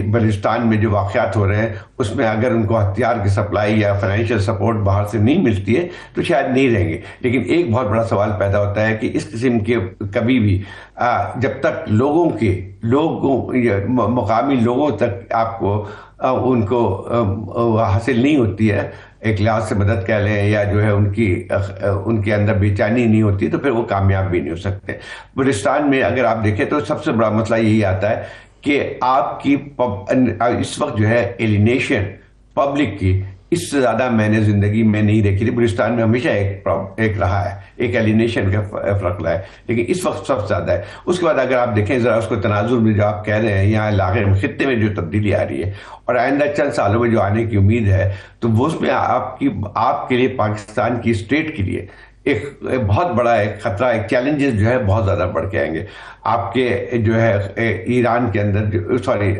بلوچستان میں جو واقعات ہو رہے ہیں اس میں اگر ان کو ہتھیار کی سپلائی یا فائنینشیل سپورٹ باہر سے نہیں ملتی ہے تو شاید نہیں رہیں گے۔ لیکن ایک بہت بڑا سوال پیدا ہوتا ہے کہ اس قسم کے کبھی بھی جب تک مقامی لوگوں تک آپ کو ان کو حاصل نہیں ہوتی ہے، ایک لحاظ سے مدد کہہ لیں یا جو ہے ان کے اندر بے چینی نہیں ہوتی، تو پھر وہ کامیاب بھی نہیں ہو سکتے۔ بلوچستان میں اگر آپ دیکھیں تو سب سے بڑا مسئلہ یہی آتا ہے کہ آپ کی اس وقت جو ہے ایلینیشن پبلک کی، اس سے زیادہ میں نے زندگی میں نہیں دیکھی تھی۔ بلوچستان میں ہمیشہ ایک رہا ہے، ایک ایلینیشن کا فرق رہا ہے، لیکن اس وقت سب سے زیادہ ہے۔ اس کے بعد اگر آپ دیکھیں ذرا اس کو تناظر میں جو آپ کہہ رہے ہیں، یہاں علاقے میں خطے میں جو تبدیلی آ رہی ہے اور آئندہ چند سالوں میں جو آنے کی امید ہے، تو وہ اس میں آپ کے لیے، پاکستان کی اسٹیٹ کے لیے ایک بہت بڑا ایک خطرہ، ایک چیلنجز جو ہے بہت زیادہ بڑھ کے آئیں گے۔ آپ کے جو ہے ایران کے اندر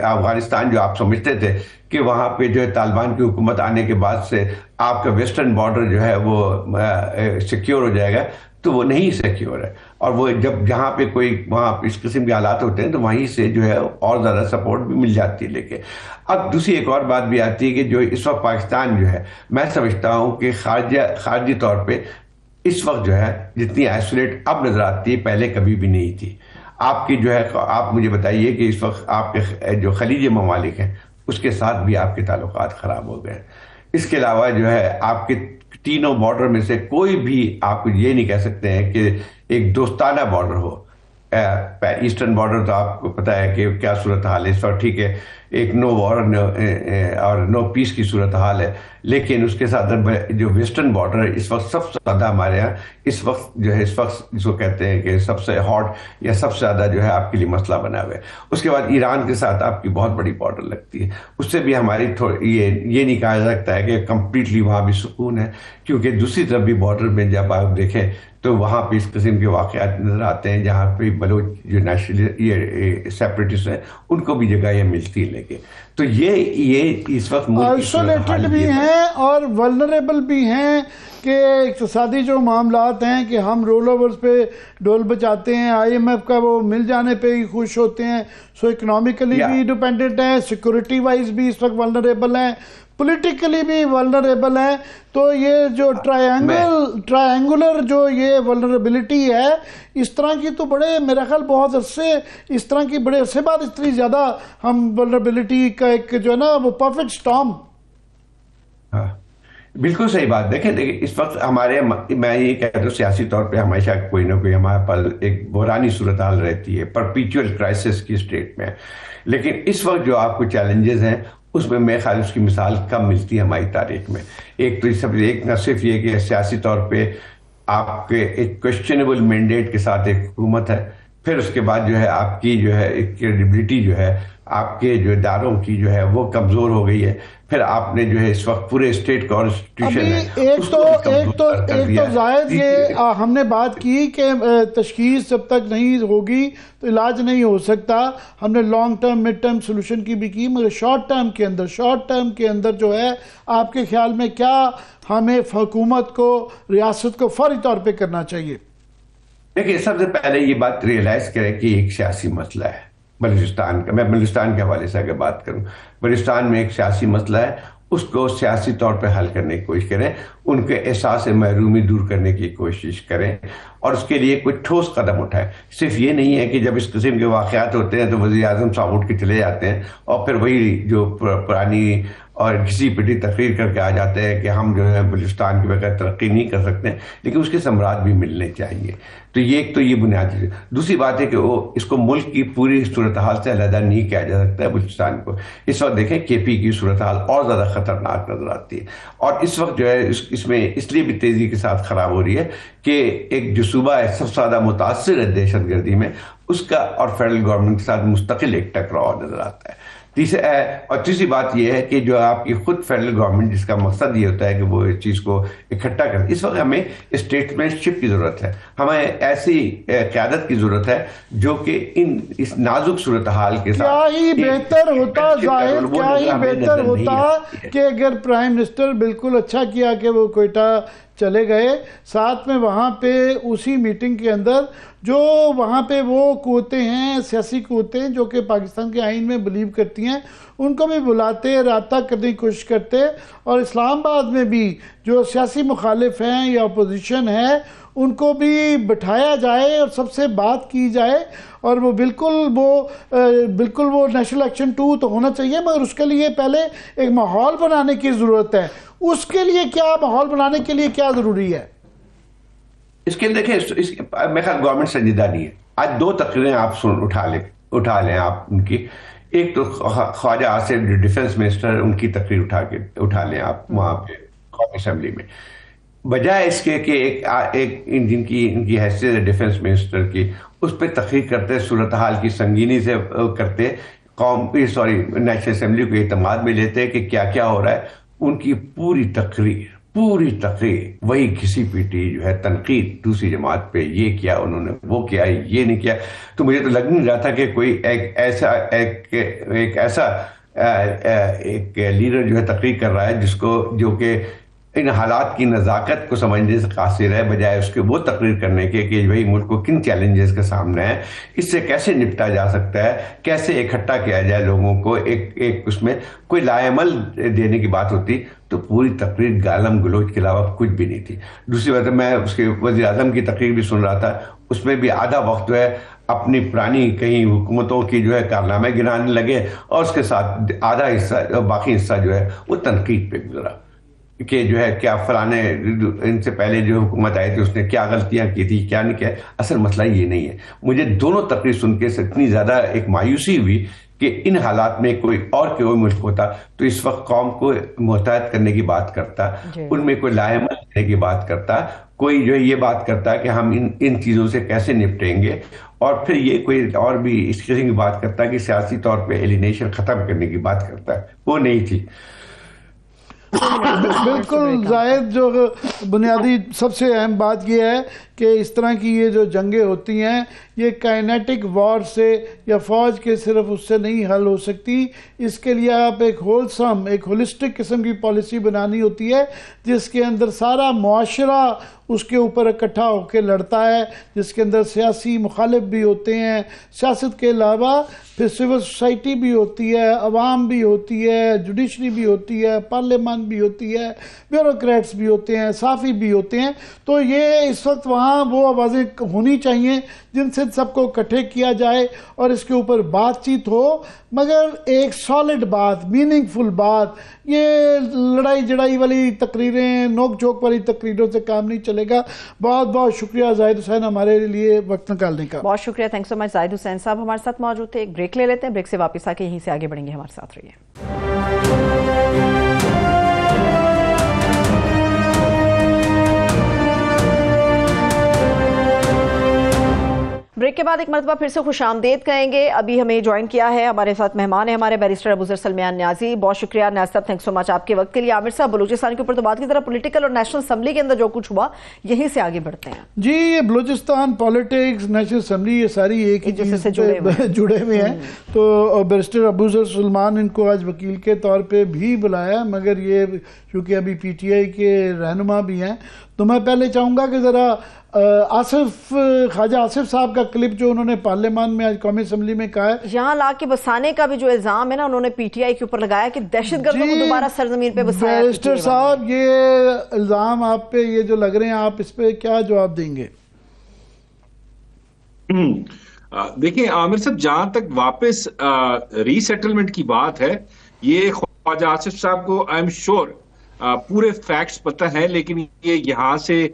افغانستان جو آپ سمجھتے تھے کہ وہاں پہ جو ہے طالبان کی حکومت آنے کے بعد سے آپ کا ویسٹرن بارڈر جو ہے وہ سیکیور ہو جائے گا، تو وہ نہیں سیکیور ہے. اور وہ جب جہاں پہ کوئی وہاں اس قسم کے حالات ہوتے ہیں تو وہیں سے جو ہے اور زیادہ سپورٹ بھی مل جاتی ہے. لیکن اب دوسری ایک اور بات بھی آتی ہے کہ جو اس وقت پاکستان جو ہے میں سمجھتا ہوں کہ خارجی طور پہ اس وقت جو ہے جتنی آئسولیٹ اب نظر آتی ہے پہلے کبھی بھی نہیں تھی. آپ کی جو ہے آپ مجھے بتائیے کہ اس وقت آپ کے جو خلیجی ممالک ہیں اس کے ساتھ بھی آپ کے تعلقات خراب ہو گئے. اس کے علاوہ جو ہے آپ کے تینوں بارڈر میں سے کوئی بھی آپ کو یہ نہیں کہہ سکتے ہیں کہ ایک دوستانہ بارڈر ہو. ایسٹرن بارڈر تو آپ کو پتا ہے کہ کیا صورتحال ہے اس وقت. ٹھیک ہے ایک نو وار اور نو پیس کی صورتحال ہے, لیکن اس کے ساتھ جو ویسٹرن بارڈر ہے اس وقت سب سے زیادہ ہمارے یہاں اس وقت جو ہے اس وقت جس کو کہتے ہیں کہ سب سے ہاٹ یا سب سے زیادہ جو ہے آپ کے لیے مسئلہ بنا ہوا ہے. اس کے بعد ایران کے ساتھ آپ کی بہت بڑی بارڈر لگتی ہے. اس سے بھی ہماری یہ نہیں کہا جا سکتا ہے کہ کمپلیٹلی وہاں بھی سکون ہے, کیونکہ دوسری طرف بھی بارڈر میں جب آپ دیکھیں تو وہاں پہ اس قسم کے واقعات نظر آتے ہیں جہاں پہ بلوچ جو یہ سیپریٹسٹ ہیں ان کو بھی جگہ یہ ملتی ہے. لیکن تو یہ اس وقت آئسولیٹڈ بھی ہیں اور ولنریبل بھی ہیں کہ اقتصادی جو معاملات ہیں کہ ہم رول اوورز پہ ڈول بچاتے ہیں, آئی ایم ایف کا وہ مل جانے پہ ہی خوش ہوتے ہیں. سو اکنامیکلی بھی ڈیپینڈنٹ ہیں, سیکورٹی وائز بھی اس وقت ولنریبل ہیں, پولیٹیکلی بھی ولنریبل ہیں. تو یہ جو ٹرائنگولر جو یہ ولنریبلٹی ہے اس طرح کی تو بڑے میرا خیال بہت عرصے اس طرح کی بڑے عرصے بعد اتنی زیادہ ہم ولنریبلٹی کا ایک جو ہے نا وہ پرفیکٹ سٹارم. ہاں بالکل صحیح بات. دیکھیں اس وقت ہمارے میں یہ کہتا ہوں سیاسی طور پہ ہمیشہ کوئی نہ کوئی ہمارے پاس ایک بحرانی صورتحال رہتی ہے, پرپیچول کرائسس کی اسٹیٹ میں. لیکن اس وقت جو آپ کو چیلنجز ہیں اس میں میرے خیال اس کی مثال کم ملتی ہے ہماری تاریخ میں. ایک تو ایک نہ صرف یہ کہ سیاسی طور پہ آپ کے ایک کوشچنیبل مینڈیٹ کے ساتھ ایک حکومت ہے, پھر اس کے بعد جو ہے آپ کی جو ہے ایک کریڈیبلٹی جو ہے آپ کے جو اداروں کی جو ہے وہ کمزور ہو گئی ہے. پھر آپ نے جو ہے اس وقت پورے اسٹیٹ کانسٹیٹیوشن ہے ایک تو زائد یہ ہم نے بات کی کہ تشخیص جب تک نہیں ہوگی تو علاج نہیں ہو سکتا. ہم نے long term mid term solution کی بھی کی, مگر شارٹ ٹرم کے اندر جو ہے آپ کے خیال میں کیا ہمیں حکومت کو ریاست کو فوری طور پہ کرنا چاہیے؟ دیکھیے سب سے پہلے یہ بات ریئلائز کریں کہ ایک سیاسی مسئلہ ہے بلوچستان کا. میں بلوچستان کے حوالے سے اگر بات کروں, بلوچستان میں ایک سیاسی مسئلہ ہے, اس کو سیاسی طور پہ حل کرنے کی کوشش کریں, ان کے احساس محرومی دور کرنے کی کوشش کریں اور اس کے لیے کوئی ٹھوس قدم اٹھائیں. صرف یہ نہیں ہے کہ جب اس قسم کے واقعات ہوتے ہیں تو وزیر اعظم صاحب اٹھ کے چلے جاتے ہیں اور پھر وہی جو پرانی اور کسی پٹی تقریر کر کے آ جاتے ہیں کہ ہم جو ہے بلوچستان کے بغیر ترقی نہیں کر سکتے, لیکن اس کے ثمرات بھی ملنے چاہیے. تو یہ ایک تو یہ بنیادی. دوسری بات ہے کہ وہ اس کو ملک کی پوری صورتحال سے علیحدہ نہیں کیا جا سکتا ہے بلوچستان کو. اس وقت دیکھیں کے پی کی صورتحال اور زیادہ خطرناک نظر آتی ہے, اور اس وقت جو ہے اس میں اس لیے بھی تیزی کے ساتھ خراب ہو رہی ہے کہ ایک جو صوبہ ہے سب سے زیادہ متاثر ہے دہشت گردی میں, اس کا اور فیڈرل گورنمنٹ کے ساتھ مستقل ایک ٹکراؤ نظر آتا ہے. تیسری بات یہ ہے کہ جو آپ کی خود فیڈرل گورنمنٹ جس کا مقصد یہ ہوتا ہے کہ وہ اس چیز کو اکٹھا کرے, اس وقت ہمیں اسٹیٹمنٹ شپ کی ضرورت ہے, ہمیں ایسی قیادت کی ضرورت ہے جو کہ اس نازک صورتحال کے ساتھ کیا ہی بہتر ہوتا ظاہر, کیا ہی بہتر ہوتا کہ اگر پرائم منسٹر بالکل اچھا کیا کہ وہ کوئٹہ چلے گئے, ساتھ میں وہاں پہ اسی میٹنگ کے اندر جو وہاں پہ وہ قوتیں ہیں سیاسی قوتیں جو کہ پاکستان کے آئین میں بلیو کرتی ہیں ان کو بھی بلاتے, رابطہ کرنے کی کوشش کرتے, اور اسلام آباد میں بھی جو سیاسی مخالف ہیں یا اپوزیشن ہے ان کو بھی بٹھایا جائے اور سب سے بات کی جائے. اور وہ بالکل وہ نیشنل ایکشن 2 تو ہونا چاہیے, مگر اس کے لیے پہلے ایک ماحول بنانے کی ضرورت ہے. اس کے لیے کیا ماحول بنانے کے لیے کیا ضروری ہے؟ اس کے دیکھیں میرے خیال گورنمنٹ سنجیدہ نہیں ہے. آج 2 تقریریں آپ اٹھا لیں آپ ان کی. ایک تو خواجہ آصف ڈیفنس منسٹر, ان کی تقریر اٹھا لیں آپ وہاں پہ قومی اسمبلی میں, بجائے اس کے کہ ایک ان کی حیثیت ڈیفنس منسٹر کی اس پہ تقریر کرتے, صورتحال کی سنگینی سے کرتے, نیشنل اسمبلی کو اعتماد میں لیتے کہ کیا کیا ہو رہا ہے. ان کی پوری تقریر وہی گھسی پیٹی جو ہے تنقید دوسری جماعت پہ, یہ کیا انہوں نے, وہ کیا, یہ نہیں کیا. تو مجھے تو لگ نہیں رہا تھا کہ کوئی ایک ایسا لیڈر جو ہے تقریر کر رہا ہے جو کہ ان حالات کی نزاکت کو سمجھنے سے قاصر ہے، بجائے اس کے وہ تقریر کرنے کے کہ بھائی ملک کو کن چیلنجز کے سامنے ہے، اس سے کیسے نپٹا جا سکتا ہے، کیسے اکٹھا کیا جائے لوگوں کو، ایک اس میں کوئی لائعمل دینے کی بات ہوتی تو پوری تقریر گالم گلوچ کے علاوہ کچھ بھی نہیں تھی۔ دوسری بات میں اس کے وزیر اعظم کی تقریر بھی سن رہا تھا، اس میں بھی آدھا وقت جو ہے اپنی پرانی کئی حکومتوں کی جو ہے کارنامے گنانے لگے، اور اس کے ساتھ آدھا حصہ باقی حصہ جو ہے وہ تنقید پہ گزرا کہ جو ہے کیا فلانے ان سے پہلے جو حکومت آئی تھی اس نے کیا غلطیاں کی تھی کیا نہیں کیا۔ اصل مسئلہ یہ نہیں ہے۔ مجھے دونوں تقریر سن کے اتنی زیادہ ایک مایوسی ہوئی کہ ان حالات میں کوئی ملک ہوتا تو اس وقت قوم کو متحد کرنے کی بات کرتا، ان میں کوئی لائحمل کرنے کی بات کرتا، کوئی جو ہے یہ بات کرتا کہ ہم ان چیزوں سے کیسے نپٹیں گے، اور پھر یہ کوئی اور بھی اس قسم کی بات کرتا کہ سیاسی طور پہ ایلینیشن ختم کرنے کی بات کرتا ہے، وہ نہیں تھی۔ بالکل زاہد، جو بنیادی سب سے اہم بات یہ ہے کہ اس طرح کی یہ جو جنگیں ہوتی ہیں یہ کائنیٹک وار سے یا فوج کے صرف اس سے نہیں حل ہو سکتی۔ اس کے لیے آپ ایک ہولسٹک قسم کی پالیسی بنانی ہوتی ہے جس کے اندر سارا معاشرہ اس کے اوپر اکٹھا ہو کے لڑتا ہے، جس کے اندر سیاسی مخالف بھی ہوتے ہیں، سیاست کے علاوہ پھر سول سوسائٹی بھی ہوتی ہے، عوام بھی ہوتی ہے، جوڈیشری بھی ہوتی ہے، پارلیمان بھی ہوتی ہے، بیوروکریٹس بھی ہوتے ہیں، صحافی بھی ہوتے ہیں۔ تو یہ اس وقت وہاں وہ آوازیں ہونی چاہیے جن سے سب کو اکٹھے کیا جائے اور اس کے اوپر بات چیت ہو، مگر ایک سالڈ بات، میننگ فل بات۔ یہ لڑائی جڑائی والی تقریریں، نوک جھوک والی تقریروں سے کام نہیں چلے گا۔ بہت بہت شکریہ زاہد حسین ہمارے لیے وقت نکالنے کا۔ بہت شکریہ، تھینک سو مچ۔ زاہد حسین صاحب ہمارے ساتھ موجود تھے۔ ایک بریک لے لیتے ہیں، بریک سے واپس آ کے یہیں سے آگے بڑھیں گے، ہمارے ساتھ رہیے۔ بریک کے بعد ایک مرتبہ پھر سے خوش آمدید کہیں گے۔ ابھی ہمیں جوائن کیا ہے، ہمارے ساتھ مہمان ہیں ہمارے بیرسٹر ابوذر سلمیان نیازی۔ بہت شکریہ نیاز صاحب، تھینک سو مچ آپ کے وقت کے لیے۔ عامر صاحب، بلوچستان کے اوپر تو بات کی، ذرا پولیٹیکل اور نیشنل اسمبلی کے اندر جو کچھ ہوا یہیں سے آگے بڑھتے ہیں۔ جی، یہ بلوچستان پالیٹکس، نیشنل اسمبلی، یہ ساری ایک ہی چیز سے جڑے ہوئے ہیں۔ تو بیرسٹر ابوذر سلمان ان کو آج وکیل کے طور پہ بھی بلایا، مگر یہ چونکہ ابھی پی ٹی آئی کے رہنما بھی ہیں، تو میں پہلے چاہوں گا کہ ذرا خواجہ آصف صاحب کا کلپ جو انہوں نے پارلیمان میں آج قومی اسمبلی میں کہا ہے، یہاں لا کے بسانے کا بھی جو الزام ہے نا انہوں نے پی ٹی آئی کے اوپر لگایا کہ دہشت گردوں کو دوبارہ سرزمین پہ بسایا۔ بیرسٹر صاحب، یہ الزام آپ پہ یہ جو لگ رہے ہیں، آپ اس پہ کیا جواب دیں گے؟ دیکھیں عامر صاحب، جہاں تک واپس ری سیٹلمنٹ کی بات ہے، یہ خواجہ آصف صاحب کو آئی ایم شور پورے فیکٹس پتہ ہے، لیکن یہ یہاں سے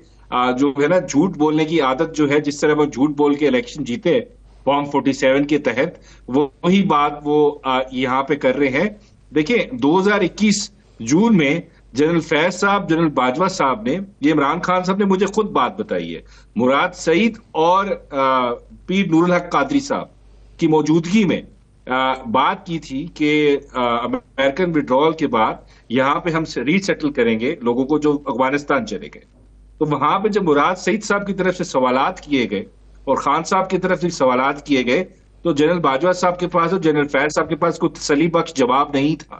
جو ہے نا جھوٹ بولنے کی عادت جو ہے، جس طرح وہ جھوٹ بول کے الیکشن جیتے فارم 47 کے تحت، وہی بات وہ یہاں پہ کر رہے ہیں۔ دیکھیں 2021 جون میں جنرل فیض صاحب، جنرل باجوہ صاحب نے، یہ عمران خان صاحب نے مجھے خود بات بتائی ہے، مراد سعید اور پیر نور الحق قادری صاحب کی موجودگی میں بات کی تھی کہ امریکن وڈرال کے بعد یہاں پہ ہم ری سیٹل کریں گے لوگوں کو جو افغانستان چلے گئے۔ تو وہاں پہ جب مراد سعید صاحب کی طرف سے سوالات کیے گئے اور خان صاحب کی طرف سے سوالات کیے گئے، تو جنرل باجوہ صاحب کے پاس اور جنرل فیض صاحب کے پاس کوئی تسلی بخش جواب نہیں تھا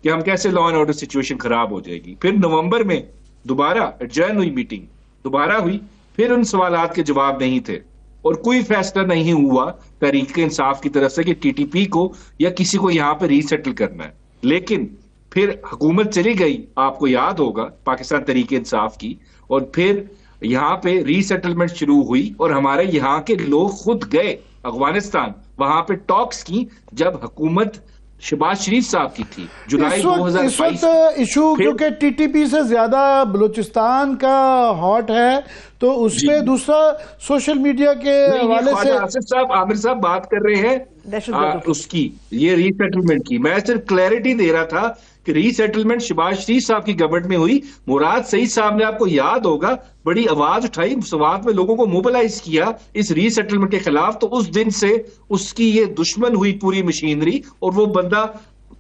کہ ہم کیسے لا اینڈ آرڈر سچویشن خراب ہو جائے گی۔ پھر نومبر میں دوبارہ ایڈجرن ہوئی میٹنگ، دوبارہ ہوئی، پھر ان سوالات کے جواب نہیں تھے اور کوئی فیصلہ نہیں ہوا تحریک انصاف کی طرف سے کہ ٹی ٹی پی کو یا کسی کو یہاں پہ ری سیٹل کرنا ہے۔ لیکن پھر حکومت چلی گئی، آپ کو یاد ہوگا، پاکستان تحریک انصاف کی، اور پھر یہاں پہ ری سیٹلمنٹ شروع ہوئی اور ہمارے یہاں کے لوگ خود گئے افغانستان، وہاں پہ ٹاکس کی جب حکومت شہباز شریف صاحب کی تھی جولائی 2022۔ اس وقت ایشو کیونکہ ٹی ٹی پی سے زیادہ بلوچستان کا ہاٹ ہے، تو اس پہ دوسرا سوشل میڈیا کے حوالے سے آصف صاحب، عامر صاحب بات کر رہے ہیں اس کی، یہ ری سیٹلمنٹ کی۔ میں صرف کلیئرٹی دے رہا تھا کہ ری سیٹلمنٹ شہباز شریف صاحب کی گورنمنٹ میں ہوئی۔ مراد سعید صاحب نے، آپ کو یاد ہوگا، بڑی آواز اٹھائی، سوات میں لوگوں کو موبلائز کیا اس ری سیٹلمنٹ کے خلاف، تو اس دن سے اس کی یہ دشمن ہوئی پوری مشینری، اور وہ بندہ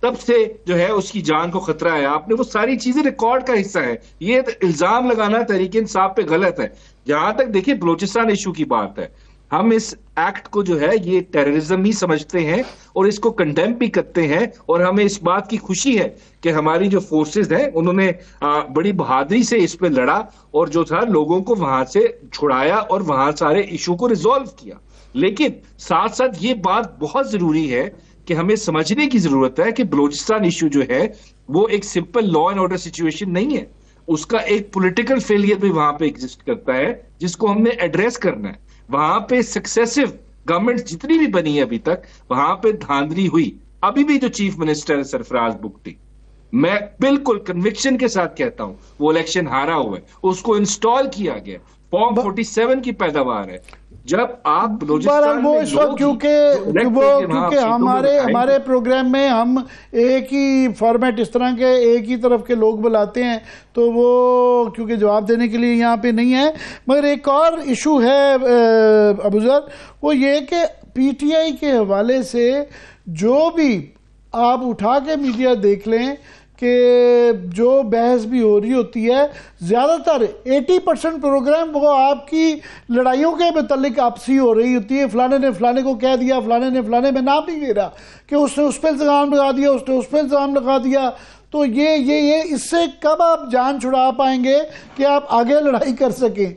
تب سے جو ہے اس کی جان کو خطرہ ہے۔ آپ نے وہ ساری چیزیں ریکارڈ کا حصہ ہے، یہ الزام لگانا تحریک انصاف پہ غلط ہے۔ جہاں تک دیکھیے بلوچستان ایشو کی بات ہے، ہم اس ایکٹ کو جو ہے یہ ٹیررزم ہی سمجھتے ہیں اور اس کو کنڈیم بھی کرتے ہیں, اور ہمیں اس بات کی خوشی ہے کہ ہماری جو فورسز ہیں انہوں نے بڑی بہادری سے اس پہ لڑا اور جو تھا لوگوں کو وہاں سے چھڑایا اور وہاں سارے ایشو کو ریزالو کیا. لیکن ساتھ ساتھ یہ بات بہت ضروری ہے کہ ہمیں سمجھنے کی ضرورت ہے کہ بلوچستان ایشو جو ہے وہ ایک simple law and order situation نہیں ہے, اس کا ایک پولیٹیکل فیلئر بھی وہاں پہ ایگزسٹ کرتا ہے جس کو ہم نے ایڈریس کرنا ہے. وہاں پہ سکسیسو گورنمنٹ جتنی بھی بنی ہے ابھی تک, وہاں پہ دھاندلی ہوئی. ابھی بھی جو چیف منسٹر ہے سرفراز بگٹی, میں بالکل کنوکشن کے ساتھ کہتا ہوں وہ الیکشن ہارا ہوا ہے, اس کو انسٹال کیا گیا, فارم 47 کی پیداوار ہے. جب آپ بلوچستان وہ اس وقت کیونکہ ہمارے پروگرام میں ہم ایک ہی فارمیٹ اس طرح کے ایک ہی طرف کے لوگ بلاتے ہیں, تو وہ کیونکہ جواب دینے کے لیے یہاں پہ نہیں ہے. مگر ایک اور ایشو ہے ابوذر, وہ یہ کہ پی ٹی آئی کے حوالے سے جو بھی آپ اٹھا کے میڈیا دیکھ لیں کہ جو بحث بھی ہو رہی ہوتی ہے, زیادہ تر 80% پروگرام وہ آپ کی لڑائیوں کے متعلق آپسی ہو رہی ہوتی ہے. فلانے نے فلانے کو کہہ دیا, فلانے نے فلانے, میں نام نہیں لے رہا, کہ اس نے اس پہ الزام لگا دیا, اس نے اس پہ الزام لگا دیا. تو یہ اس سے کب آپ جان چھڑا پائیں گے کہ آپ آگے لڑائی کر سکیں؟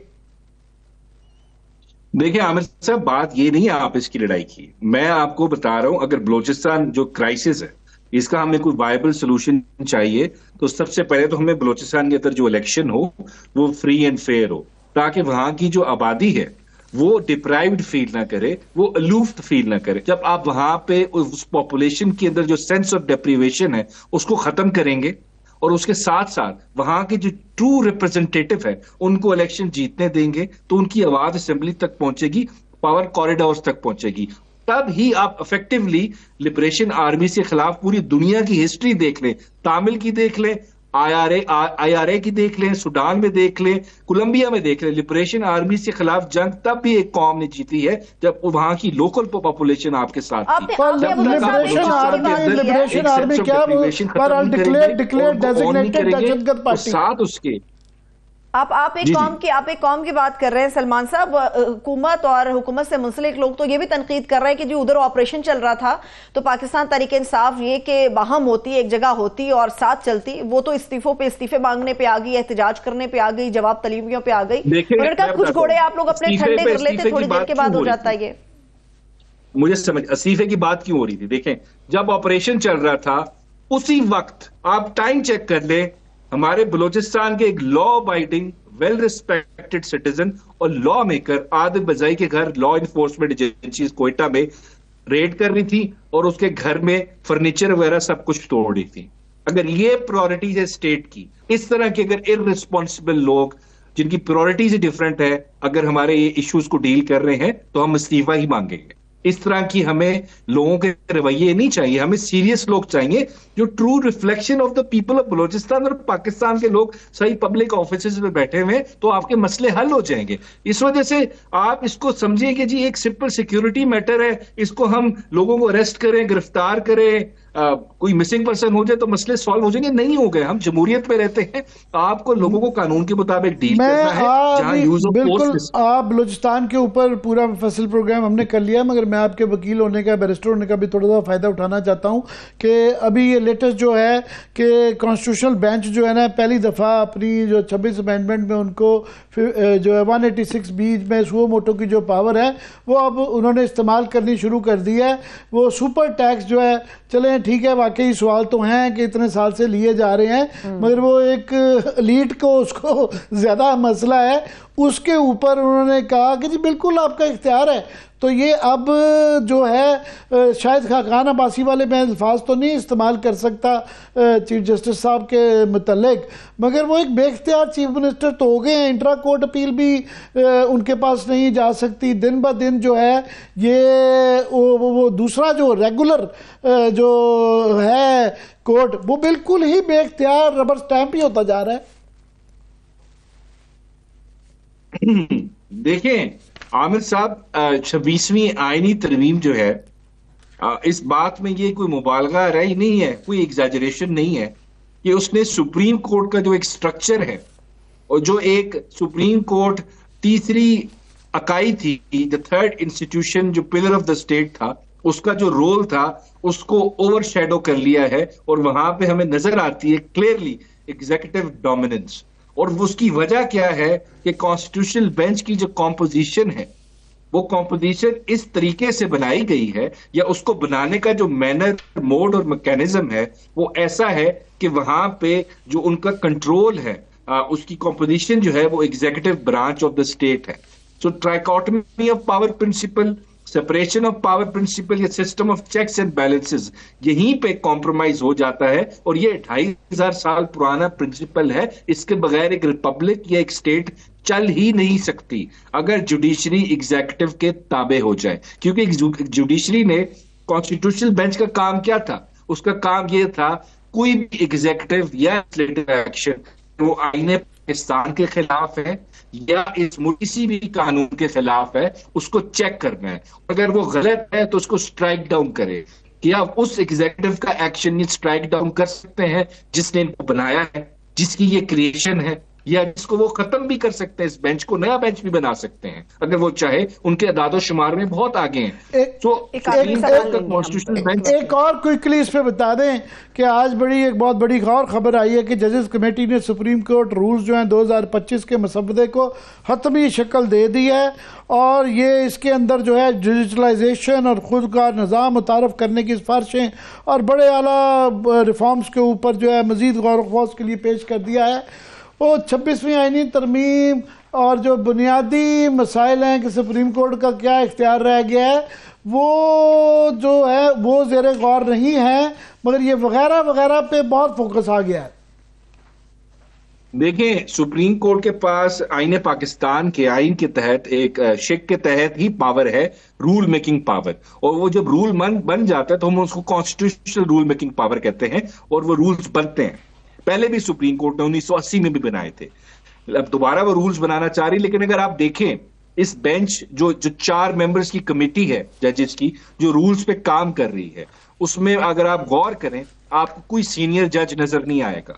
دیکھیں عامر صاحب, بات یہ نہیں ہے آپ اس کی لڑائی کی, میں آپ کو بتا رہا ہوں اگر بلوچستان جو کرائسس ہے اس کا ہمیں کوئی وائبل سولوشن چاہیے تو سب سے پہلے تو ہمیں بلوچستان کے اندر جو الیکشن ہو وہ فری اینڈ فیئر ہو, تاکہ وہاں کی جو آبادی ہے وہ ڈپرائیوڈ فیل نہ کرے, وہ الوفت فیل نہ کرے. جب آپ وہاں پہ اس پاپولیشن کے اندر جو سینس آف ڈیپریویشن ہے اس کو ختم کریں گے, اور اس کے ساتھ ساتھ وہاں کے جو ٹرو ریپرزنٹیٹو ہے ان کو الیکشن جیتنے دیں گے, تو ان کی آواز اسمبلی تک پہنچے گی, پاور کوریڈورز تک پہنچے گی. تب ہی آپ افیکٹولی لبریشن آرمی سے خلاف پوری دنیا کی ہسٹری دیکھ لیں, تامل کی دیکھ لیں, آئی آر اے کی دیکھ لیں, سوڈان میں دیکھ لیں, کولمبیا میں دیکھ لیں, لبریشن آرمی سے خلاف جنگ تب بھی ایک قوم نے جیتی ہے جب وہاں کی لوکل پاپولیشن آپ کے ساتھ تھی. ساتھ اس کے آپ ایک قوم کی بات کر رہے ہیں سلمان صاحب, حکومت اور حکومت سے منسلک لوگ تو یہ بھی تنقید کر رہے ہیں کہ جو ادھر آپریشن چل رہا تھا تو پاکستان تحریک انصاف یہ کہ باہم ہوتی, ایک جگہ ہوتی اور ساتھ چلتی, وہ تو استعفوں پہ استعفے مانگنے پہ آ گئی, احتجاج کرنے پہ آ گئی, جواب طلبیوں پہ آ گئی. مگر کب کچھ گھوڑے آپ لوگ اپنے ٹھنڈے کر لیتے, تھوڑی دیر کے بعد ہو جاتا ہے. یہ مجھے سمجھ استعفے کی بات کیوں ہو رہی تھی, دیکھیں جب آپریشن چل رہا تھا اسی وقت آپ ٹائم چیک کر لیں, ہمارے بلوچستان کے ایک law abiding well respected citizen اور لا میکر عادل بزائی کے گھر لا انفورسمنٹ ایجنسیز کوئٹہ میں ریڈ کر رہی تھی اور اس کے گھر میں فرنیچر وغیرہ سب کچھ توڑ رہی تھی. اگر یہ پرائورٹیز ہے اسٹیٹ کی, اس طرح کے اگر ارریسپانسبل لوگ جن کی پرائورٹیز ڈفرنٹ ہے اگر ہمارے یہ ایشوز کو ڈیل کر رہے ہیں تو ہم استعفیٰ ہی مانگیں گے. اس طرح کی ہمیں لوگوں کے رویے نہیں چاہیے, ہمیں سیریس لوگ چاہیے جو true reflection of the people of Balochistan اور پاکستان کے لوگ صحیح پبلک آفیسز میں بیٹھے ہوئے تو آپ کے مسئلے حل ہو جائیں گے. اس وجہ سے آپ اس کو سمجھیں کہ جی ایک سمپل سیکیورٹی میٹر ہے, اس کو ہم لوگوں کو اریسٹ کریں, گرفتار کریں, کوئی مسنگ پرسن ہو جائے تو مسئلے سالو ہو جائیں گے. نہیں ہو گئے, ہم جمہوریت میں رہتے ہیں, آپ کو لوگوں کو قانون کے مطابق ڈیل کرنا ہے. جہاں یوز آف بالکل آپ بلوچستان کے اوپر پورا مفصل پروگرام ہم نے کر لیا, مگر میں آپ کے وکیل ہونے کا, بیرسٹر ہونے کا بھی تھوڑا سا فائدہ اٹھانا چاہتا ہوں کہ ابھی یہ لیٹسٹ جو ہے کہ کانسٹیٹیوشنل بینچ جو ہے نا پہلی دفعہ اپنی جو 26 امینڈمنٹ میں ان کو جو ہے 186B میں سو موٹو کی جو پاور ہے وہ اب انہوں نے استعمال کرنی شروع کر دی ہے. وہ سپر ٹیکس جو ہے, چلیں ٹھیک ہے واقعی سوال تو ہیں کہ اتنے سال سے لیے جا رہے ہیں, مگر وہ ایک ایلیٹ کو اس کو زیادہ مسئلہ ہے, اس کے اوپر انہوں نے کہا کہ جی بالکل آپ کا اختیار ہے. تو یہ اب جو ہے شاید خاقان عباسی والے میں الفاظ تو نہیں استعمال کر سکتا چیف جسٹس صاحب کے متعلق, مگر وہ ایک بے اختیار چیف منسٹر تو ہو گئے ہیں. انٹرا کورٹ اپیل بھی ان کے پاس نہیں جا سکتی. دن بہ دن جو ہے یہ وہ دوسرا جو ریگولر جو ہے کورٹ وہ بالکل ہی بے اختیار ربر سٹیمپ ہی ہوتا جا رہا ہے. دیکھیں عامر صاحب, 26ویں آئینی ترمیم جو ہے اس بات میں یہ کوئی مبالغہ رہی نہیں ہے, کوئی ایگزیجریشن نہیں ہے کہ اس نے سپریم کورٹ کا جو ایک سٹرکچر ہے اور جو ایک سپریم کورٹ تیسری اکائی تھی، the third institution جو پلر آف دا اسٹیٹ تھا، اس کا جو رول تھا اس کو اوور شیڈو کر لیا ہے، اور وہاں پہ ہمیں نظر آتی ہے کلیئرلی ایگزیکٹو ڈومیننس. اور اس کی وجہ کیا ہے کہ کانسٹیٹیوشنل بینچ کی جو کمپوزیشن ہے وہ کمپوزیشن اس طریقے سے بنائی گئی ہے، یا اس کو بنانے کا جو مینر، موڈ اور میکینزم ہے وہ ایسا ہے کہ وہاں پہ جو ان کا کنٹرول ہے، اس کی کمپوزیشن جو ہے وہ executive branch of the state ہے. So trichotomy of power principle, separation of power principle یا system of checks and balances یہیں پہ کمپرومائز ہو جاتا ہے، اور یہ 2500 سال پرانا پرنسپل ہے. اس کے بغیر ایک ریپبلک یا ایک اسٹیٹ چل ہی نہیں سکتی اگر جوڈیشری ایگزیکٹو کے تابع ہو جائے. کیونکہ جوڈیشری نے کانسٹیٹیوشنل بینچ کا کام کیا تھا؟ اس کا کام یہ تھا کوئی بھی ایگزیکٹو یا ایکشن وہ آئین پاکستان کے خلاف ہے یا اس کسی بھی قانون کے خلاف ہے، اس کو چیک کرنا ہے. اگر وہ غلط ہے تو اس کو سٹرائک ڈاؤن کرے. کیا اس ایگزیکٹو کا ایکشن یہ سٹرائک ڈاؤن کر سکتے ہیں جس نے ان کو بنایا ہے، جس کی یہ کریشن ہے، یا جس کو وہ ختم بھی کر سکتے ہیں؟ اس بینچ کو نیا بینچ بھی بنا سکتے ہیں اگر وہ چاہے. ان کے اعداد و شمار میں بہت آگے ہیں. ایک اور کوئکلی اس پہ بتا دیں کہ آج ایک بہت بڑی اور خبر آئی ہے کہ ججز کمیٹی نے سپریم کورٹ رولز جو ہیں 2025 کے مسودے کو حتمی شکل دے دی ہے، اور یہ اس کے اندر جو ہے ڈیجیٹلائزیشن اور خودکار نظام متعارف کرنے کی سفارشیں اور بڑے اعلیٰ ریفارمز کے اوپر جو ہے مزید غور و خوض کے لیے پیش کر دیا ہے. وہ 26ویں آئینی ترمیم اور جو بنیادی مسائل ہیں کہ سپریم کورٹ کا کیا اختیار رہ گیا ہے وہ جو ہے وہ زیر غور نہیں ہے، مگر یہ وغیرہ وغیرہ پہ بہت فوکس آ گیا ہے. دیکھیں، سپریم کورٹ کے پاس آئین پاکستان کے آئین کے تحت ایک شک کے تحت ہی پاور ہے، رول میکنگ پاور. اور وہ جب رول بن جاتا ہے تو ہم اس کو کانسٹیٹیوشنل رول میکنگ پاور کہتے ہیں، اور وہ رولز بنتے ہیں. پہلے بھی سپریم کورٹ نے 1980 میں بھی بنائے تھے، اب دوبارہ وہ رولز بنانا چاہ رہی. لیکن اگر آپ دیکھیں اس بینچ جو 4 ممبرز کی کمیٹی ہے ججز کی جو رولز پہ کام کر رہی ہے، اس میں اگر آپ غور کریں آپ کو کوئی سینئر جج نظر نہیں آئے گا.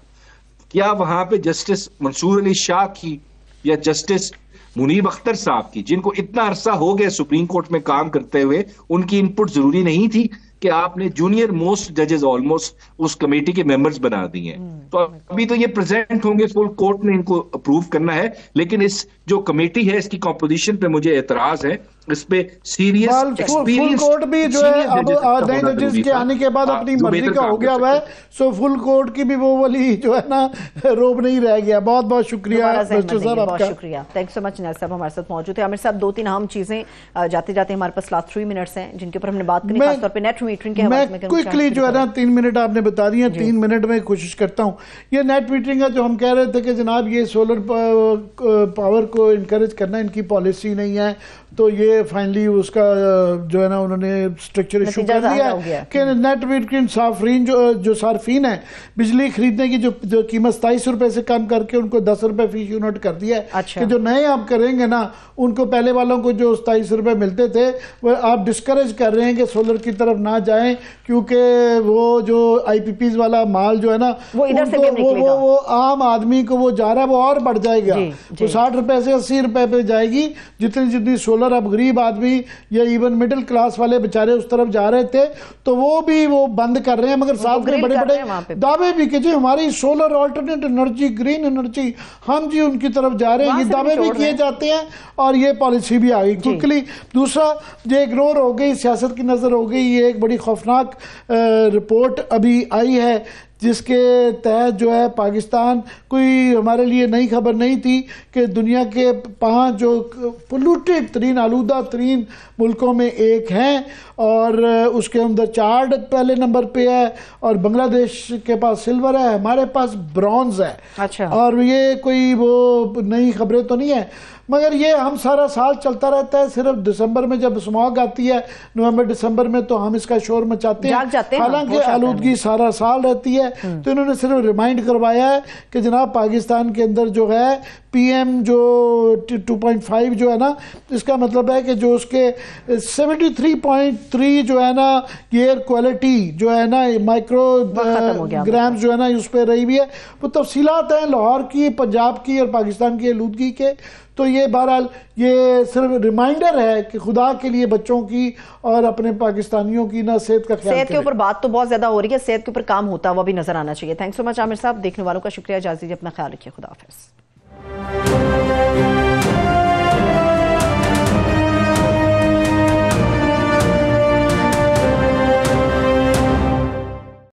کیا وہاں پہ جسٹس منصور علی شاہ کی یا جسٹس منیب اختر صاحب کی، جن کو اتنا عرصہ ہو گیا سپریم کورٹ میں کام کرتے ہوئے، ان کی ان پٹ ضروری نہیں تھی کہ آپ نے جونیئر موسٹ ججز آلموسٹ اس کمیٹی کے ممبرز بنا دیے ہیں؟ تو ابھی تو یہ پریزنٹ ہوں گے، فل کورٹ نے ان کو اپروو کرنا ہے. لیکن اس جو کمیٹی ہے اس کی کمپوزیشن پہ مجھے اعتراض ہے. اس پہ سیریس فل کورٹ بھی جو ہے اب نئے ججز کے آنے کے بعد اپنی مرضی کا ہو گیا ہوا ہے، سو فل کورٹ کی بھی وہ والی جو ہے نا روب نہیں رہ گیا. بہت بہت شکریہ مسٹر صاحب، بہت شکریہ. تھینک سو مچ. نیل صاحب ہمارے ساتھ موجود ہیں. عامر صاحب 2-3 اہم چیزیں جاتے جاتے ہمارے پاس لاسٹ 3 منٹس ہیں جن کے اوپر ہم نے بات کرنی، خاص طور پہ نیٹ میٹرنگ کے حوالے میں. کوئکلی جو ہے نا 3 منٹ آپ نے بتا دیا، 3 منٹ میں کوشش کرتا ہوں. یہ نیٹ میٹرنگ ہے جو ہم کہہ رہے تھے کہ جناب یہ سولر پاور کو انکریج کرنا ان کی پالیسی نہیں ہے، تو یہ فائنلی اس کا جو ہے نا انہوں نے سٹرکچر ایشو کر دیا ہے کہ نیٹ میٹرنگ صارفین جو صارفین ہیں بجلی خریدنے کی جو قیمت 27 روپے سے کم کر کے ان کو 10 روپے فی یونٹ کر دیا ہے کہ جو نئے آپ کریں گے نا ان کو پہلے والوں کو جو 27 روپے ملتے تھے وہ آپ ڈسکریج کر رہے ہیں کہ سولر کی طرف نہ جائیں، کیونکہ وہ جو آئی پی پیز والا مال جو ہے نا وہ عام آدمی کو وہ جا رہا ہے وہ اور بڑھ جائے گا. وہ 60 روپے سے 80 روپے پہ جائے گی جتنی سولر. اب غریب آدمی یا ایون مڈل کلاس والے بچارے اس طرف جا رہے تھے تو وہ بھی وہ بند کر رہے ہیں، مگر ساتھ میں بڑے بڑے دعوے بھی کہ جی ہماری solar alternate energy, green energy, ہم جی ان کی طرف جا رہے ہیں، یہ دعوے بھی کیے جاتے ہیں اور یہ پالیسی بھی آ گئی کوئکلی. دوسرا جو اگنور ہو گئی، سیاست کی نظر ہو گئی. یہ ایک بڑی خوفناک رپورٹ ابھی آئی ہے جس کے تحت جو ہے پاکستان کوئی ہمارے لیے نئی خبر نہیں تھی کہ دنیا کے 5 جو پولوٹیڈ ترین، آلودہ ترین ملکوں میں ایک ہیں، اور اس کے اندر چارڈ پہلے نمبر پہ ہے، اور بنگلہ دیش کے پاس سلور ہے، ہمارے پاس برونز ہے. اور یہ کوئی وہ نئی خبریں تو نہیں ہیں، مگر یہ ہم سارا سال چلتا رہتا ہے. صرف دسمبر میں جب اسموگ آتی ہے، نومبر دسمبر میں، تو ہم اس کا شور مچاتے ہیں، حالانکہ آلودگی سارا سال رہتی ہے. تو انہوں نے صرف ریمائنڈ کروایا ہے کہ جناب پاکستان کے اندر جو ہے پی ایم جو 2.5 جو ہے نا، اس کا مطلب ہے کہ جو اس کے 73.3 جو ہے نا ایئر کوالٹی جو ہے نا مائکرو گرامز جو ہے نا اس پہ رہی ہوئی ہے. وہ تفصیلات ہیں لاہور کی، پنجاب کی اور پاکستان کی آلودگی کے. تو یہ بہرحال یہ صرف ریمائنڈر ہے کہ خدا کے لیے بچوں کی اور اپنے پاکستانیوں کی نا صحت کا خیال صحت کے اوپر بات تو بہت زیادہ ہو رہی ہے، صحت کے اوپر کام ہوتا ہوا بھی نظر آنا چاہیے۔ تھینکس سو مچ عامر صاحب، دیکھنے والوں کا شکریہ، اجازت دیجیے، اپنا خیال رکھیے، خدا حافظ۔